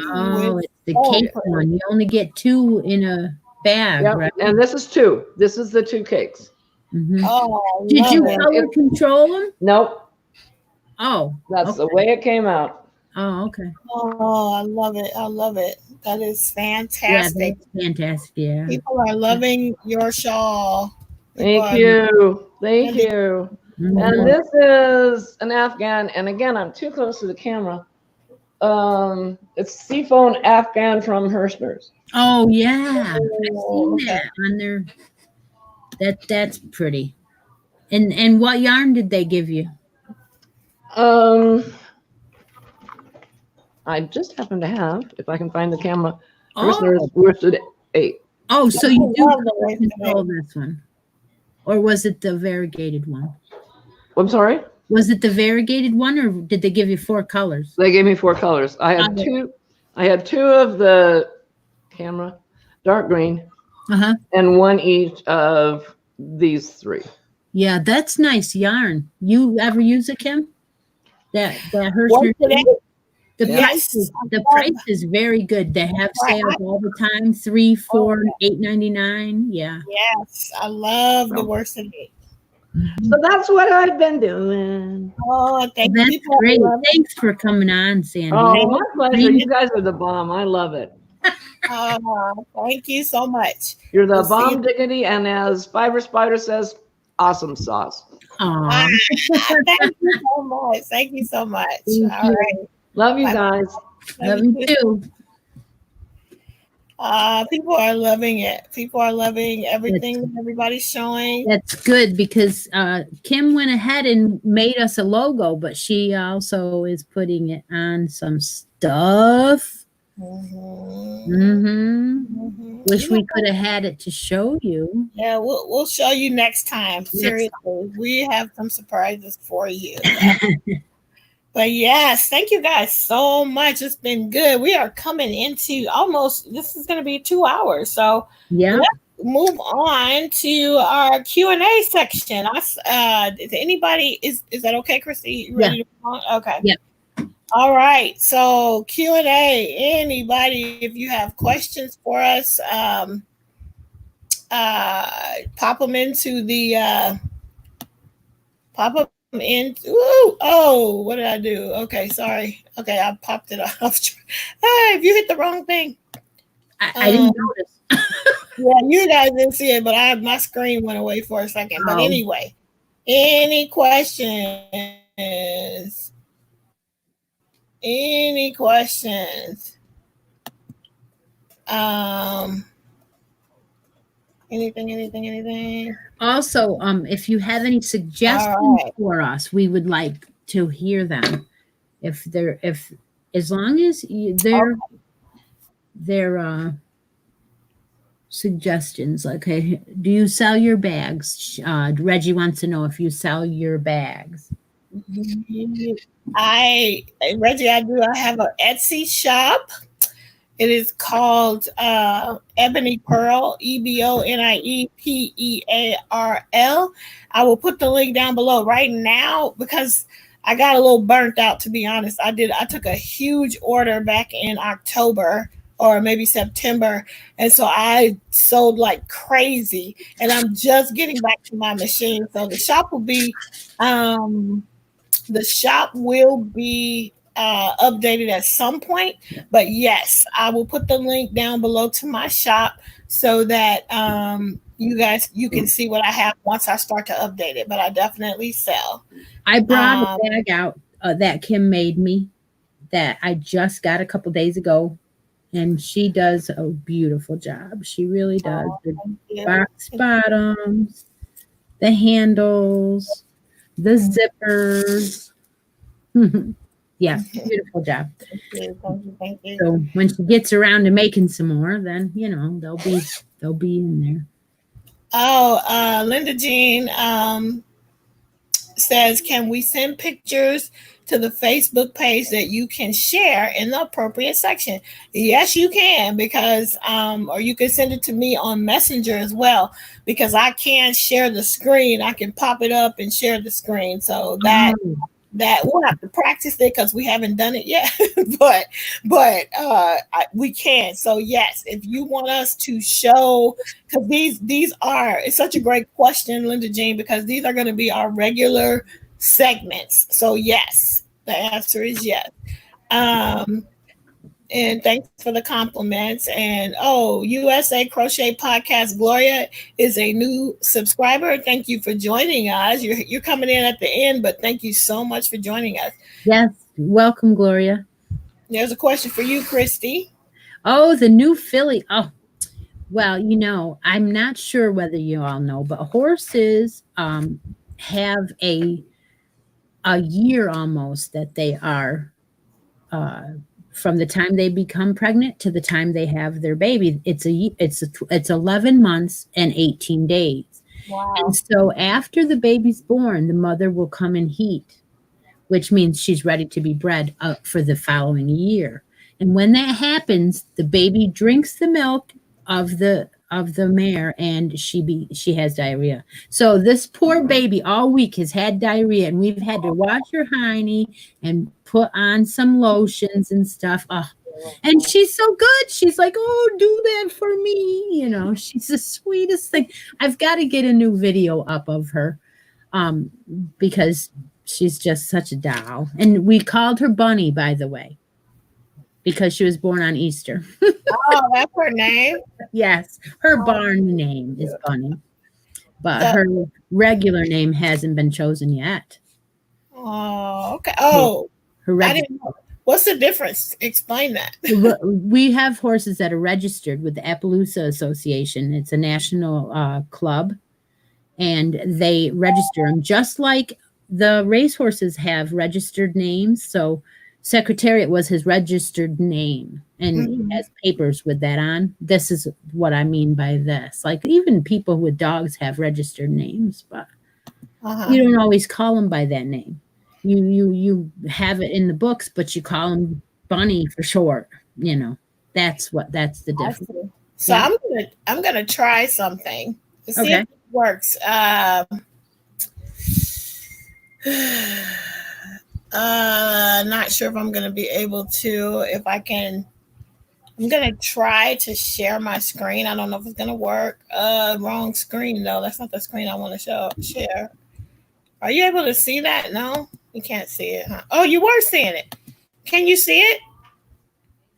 it's the cake one. You only get 2 in a bag, Yep. right? And this is 2. This is the 2 cakes. Mm-hmm. Oh, did you it. color control them? Nope. Oh, That's the way it came out. Oh, okay. Oh, I love it. I love it. That is fantastic. Yeah, that's fantastic. Yeah. People are loving your shawl. Thank you. Thank you. Mm-hmm. And this is an Afghan. And again, I'm too close to the camera. It's seafoam Afghan from Hersters. Oh yeah, Oh, I've seen that on there. That's pretty. And what yarn did they give you? I just happen to have, if I can find the camera, Oh. Hersters worsted 8. Oh, so you do love the color worsted control this one, or was it the variegated one? I'm sorry? Was it the variegated one, or did they give you 4 colors? They gave me 4 colors. I had two of the camera, dark green, and 1 each of these 3. Yeah, that's nice yarn. You ever use it, Kim? That Hershey. The price is very good. They have sales all the time. 3, 4, $8.99. Yeah. Yes, I love the worsted. So that's what I've been doing. Oh, thank That's you. great. Thanks for coming on, Sandy. Oh, my pleasure. You guys are the bomb. I love it. Thank you so much. You're the bomb dignity, and as Fiber Spider says, awesome sauce. Aww. Thank you so much. Thank you so much. All right. Love you guys. Love you too. People are loving it. People are loving everything that everybody's showing. That's good because Kim went ahead and made us a logo, but she also is putting it on some stuff. Wish we could have had it to show you. Yeah, we'll show you next time. Seriously, we have some surprises for you. But yes, thank you guys so much. It's been good. We are coming into this is going to be 2 hours. So yeah, let's move on to our Q&A section. Is anybody, is that okay, Christy? You ready to move on? Okay. Yeah. All right. So Q&A, anybody, if you have questions for us, pop them into the, what did I do? Okay, sorry. Okay, I popped it off. Hey, if you hit the wrong thing. I didn't notice. Yeah, you guys didn't see it, but my screen went away for a second. But anyway, any questions? Any questions? Anything? Also, if you have any suggestions for us, we would like to hear them. As long as they're suggestions. Okay, do you sell your bags? Reggie wants to know if you sell your bags. Reggie, I do. I have an Etsy shop. It is called Ebony Pearl, EBONIEPEARL. I will put the link down below right now because I got a little burnt out, to be honest. I took a huge order back in October or maybe September, and so I sold like crazy, and I'm just getting back to my machine. So the shop will be updated at some point, but yes, I will put the link down below to my shop so that you can see what I have once I start to update it. But I definitely sell. I brought a bag out that Kim made me that I just got a couple days ago, and she does a beautiful job. She really does. The box bottoms, the handles, the zippers. Yeah, beautiful job. Thank you. So when she gets around to making some more, then they'll be in there. Oh, Linda Jean, says, can we send pictures to the Facebook page that you can share in the appropriate section? Yes, you can, because or you can send it to me on Messenger as well, because I can share the screen. I can pop it up and share the screen. So that we'll have to practice it because we haven't done it yet, but we can. So yes, if you want us to show, because these are, it's such a great question, Linda Jean, because these are going to be our regular segments. So yes, the answer is yes. And thanks for the compliments. And USA Crochet Podcast, Gloria is a new subscriber. Thank you for joining us. You're coming in at the end, but thank you so much for joining us. Yes, welcome, Gloria. There's a question for you, Christy. Oh, the new filly. Oh, well, I'm not sure whether you all know, but horses have a year almost that they are from the time they become pregnant to the time they have their baby. It's 11 months and 18 days. Wow. And so after the baby's born, the mother will come in heat, which means she's ready to be bred for the following year. And when that happens, the baby drinks the milk of the mare, and she has diarrhea. So this poor baby all week has had diarrhea, and we've had to wash her hiney and put on some lotions and stuff. Oh, and she's so good. She's like, oh, do that for me. She's the sweetest thing. I've got to get a new video up of her because she's just such a doll. And we called her Bunny, by the way, because she was born on Easter. Oh, that's her name? Yes. Her barn name is Bunny. But her regular name hasn't been chosen yet. Oh, okay. Oh, I didn't know. What's the difference? Explain that. We have horses that are registered with the Appaloosa Association. It's a national club, and they register them just like the racehorses have registered names. So Secretariat was his registered name, and he has papers with that on. This is what I mean by this. Like, even people with dogs have registered names, but you don't always call them by that name. You have it in the books, but you call them Bunny for short. That's the difference. So yeah. I'm gonna try something to see if it works. Not sure if I'm going to be able to. If I can, I'm going to try to share my screen. I don't know if it's going to work. Wrong screen though. That's not the screen I want to share. Are you able to see that? No, you can't see it. Huh? Oh, you were seeing it. Can you see it?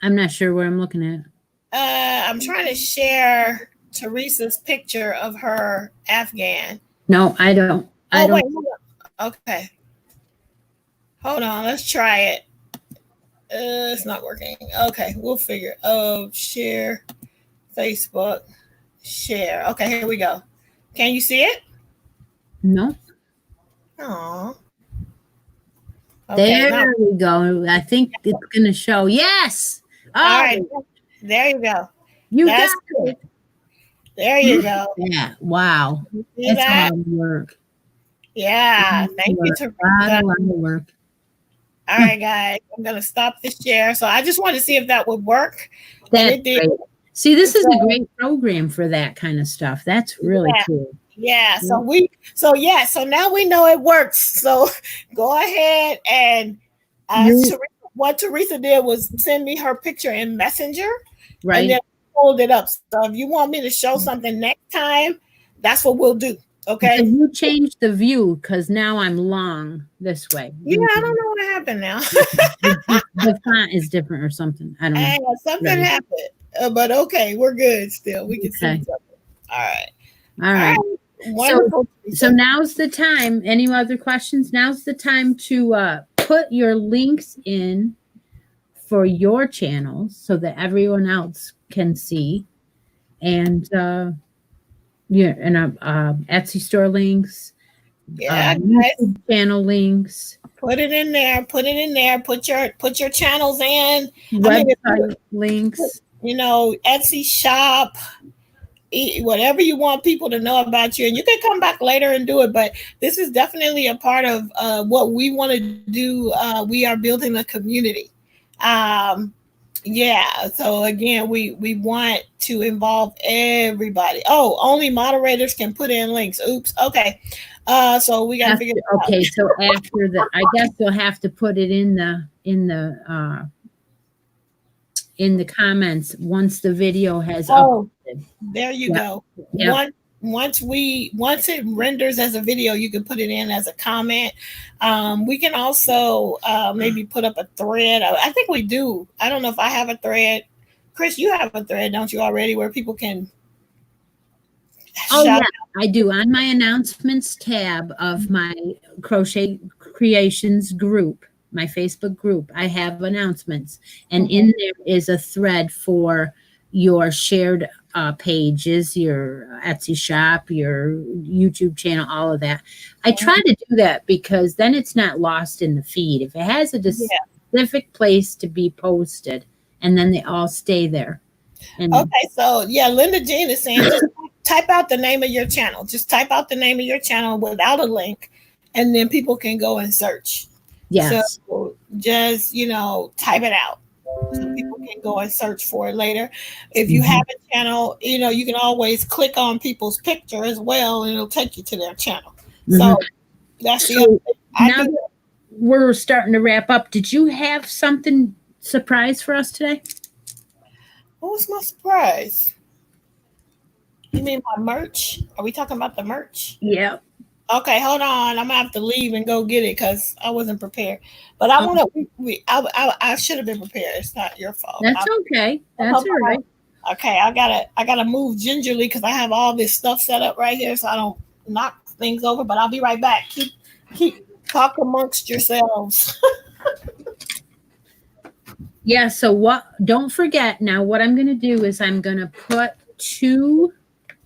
I'm not sure what I'm looking at. I'm trying to share Teresa's picture of her Afghan. No, I don't. I don't. Wait, hold on. Okay. Hold on, let's try it. It's not working. Okay, we'll figure. Oh, share Facebook. Share. Okay, here we go. Can you see it? No. Oh. Okay, there we go. I think it's going to show. Yes. Oh. All right. There you go. That's got it. There you go. Yeah. Wow. That's that? hard work. Yeah. Thank you, Teresa. A lot of work. All right, guys. I'm going to stop the share. So I just wanted to see if that would work. That's great. See, this is a great program for that kind of stuff. That's really cool. Yeah. So now we know it works. So go ahead and what Teresa did was send me her picture in Messenger. Right. And then hold it up. So if you want me to show something next time, that's what we'll do. Okay. So you changed the view because now I'm long this way. Yeah, I don't know what happened now. the font is different or something. I don't know. Something happened. But okay, we're good still. We can see something. All right. Wonderful. So now's the time. Any other questions? Now's the time to put your links in for your channels so that everyone else can see. And Etsy store links, YouTube channel links. Put it in there. Put your channels in. Website links. Etsy shop. whatever you want people to know about you, and you can come back later and do it. But this is definitely a part of what we want to do. We are building a community. Yeah. So again, we want to involve everybody. Oh, only moderators can put in links. Oops. Okay. So we got to figure it out. Okay. So after the, I guess you'll have to put it in the comments once the video has uploaded. There you go. Yeah. Once it renders as a video, you can put it in as a comment. We can also maybe put up a thread. I think we do. I don't know if I have a thread. Chris, you have a thread, don't you, already, where people can shout out? I do. On my announcements tab of my Crochet Creations group, my Facebook group, I have announcements, and in there is a thread for your shared pages, your Etsy shop, your YouTube channel, all of that. I try to do that because then it's not lost in the feed. If it has a specific place to be posted, and then they all stay there. And okay, so yeah, Linda Jean is saying just type out the name of your channel. Just type out the name of your channel without a link, and then people can go and search. Yes. So just, type it out so people can go and search for it later. If you have a channel, you can always click on people's picture as well, and it'll take you to their channel. So that's the other thing. Now that we're starting to wrap up, did you have something surprise for us today? What was my surprise? You mean my merch? Are we talking about the merch? Yeah. Okay, hold on. I'm gonna have to leave and go get it because I wasn't prepared. But I want to. I should have been prepared. It's not your fault. That's okay. That's all right. Okay, I gotta move gingerly because I have all this stuff set up right here, so I don't knock things over. But I'll be right back. Keep talk amongst yourselves. Yeah. So don't forget now. What I'm gonna do is I'm gonna put 2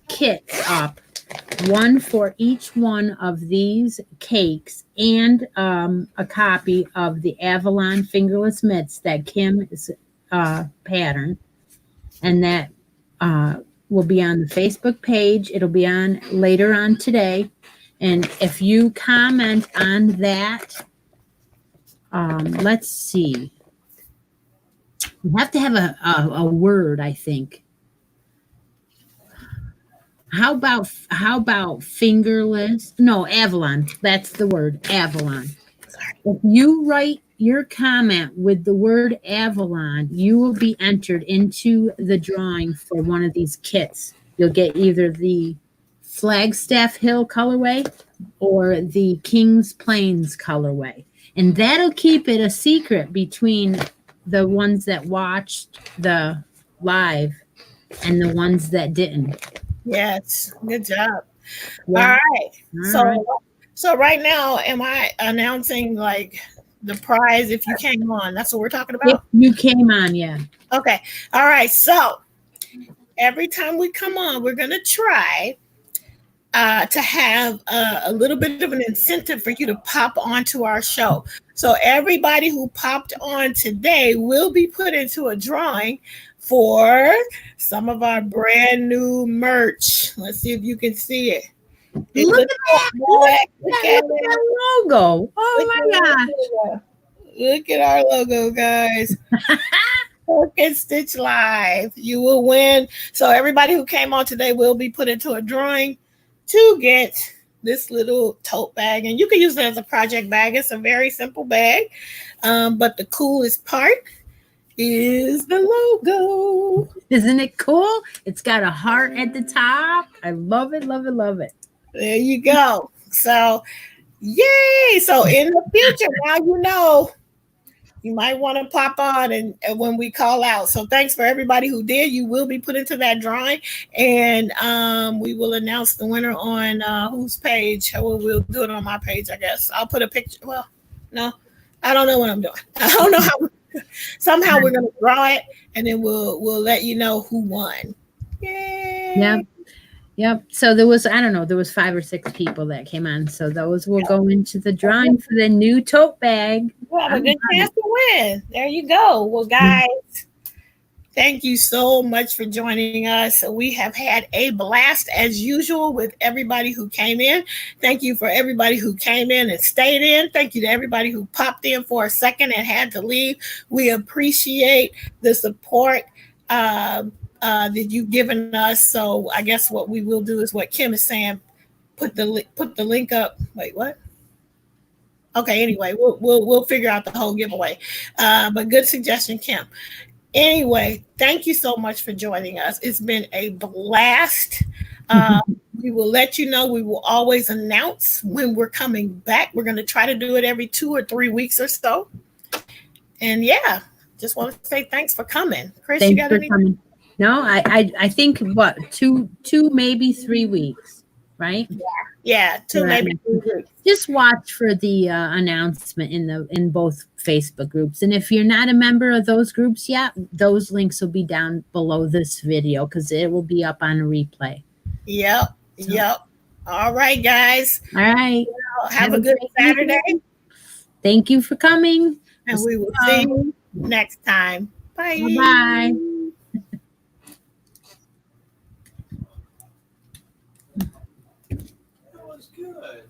kits up. One for each one of these cakes and a copy of the Avalon Fingerless Mitts that Kim's pattern. And that will be on the Facebook page. It'll be on later on today. And if you comment on that, let's see. You have to have a word, I think. How about fingerless? No, Avalon. That's the word, Avalon. If you write your comment with the word Avalon, you will be entered into the drawing for one of these kits. You'll get either the Flagstaff Hill colorway or the Kings Plains colorway. And that'll keep it a secret between the ones that watched the live and the ones that didn't. Yes, good job. Yeah. All right. So right now, am I announcing like the prize if you came on? That's what we're talking about? If you came on, yeah. Okay. All right. So every time we come on, we're going to try to have a little bit of an incentive for you to pop onto our show. So everybody who popped on today will be put into a drawing for some of our brand new merch. Let's see if you can see it. Look at that logo. Oh my gosh. Look at our logo, guys. Crochet Stitch Live. You will win. So everybody who came on today will be put into a drawing to get this little tote bag. And you can use it as a project bag. It's a very simple bag. But the coolest part is the logo. Isn't it cool? It's got a heart at the top. I love it, love it, love it. There you go. So, yay. So in the future, now you know, you might want to pop on and when we call out. So thanks for everybody who did. You will be put into that drawing, and we will announce the winner on whose page. We'll do it on my page, I guess. I'll put a picture. Well, no, I don't know what I'm doing. I don't know how. Somehow we're going to draw it, and then we'll let you know who won. Yay. Yep. So there was 5 or 6 people that came on. So those will go into the drawing for the new tote bag. You have a good chance to win. There you go. Well, guys, Thank you so much for joining us. We have had a blast as usual with everybody who came in. Thank you for everybody who came in and stayed in. Thank you to everybody who popped in for a second and had to leave. We appreciate the support that you've given us. So I guess what we will do is what Kim is saying. Put the link up. Wait, what? Okay, anyway, we'll figure out the whole giveaway. But good suggestion, Kim. Anyway, thank you so much for joining us. It's been a blast. We will let you know. We will always announce when we're coming back. We're going to try to do it every 2 or 3 weeks or so. And yeah, just want to say thanks for coming. Chris, Thanks you got for anything? coming. No, I think what, two, maybe 3 weeks, right? Yeah, 2 maybe 3 weeks. Just watch for the announcement in both Facebook groups. And if you're not a member of those groups yet, those links will be down below this video because it will be up on a replay. Yep. All right, guys. All right. Well, have a good Saturday. Thank you for coming. And we will see you next time. Bye. Bye. That was good.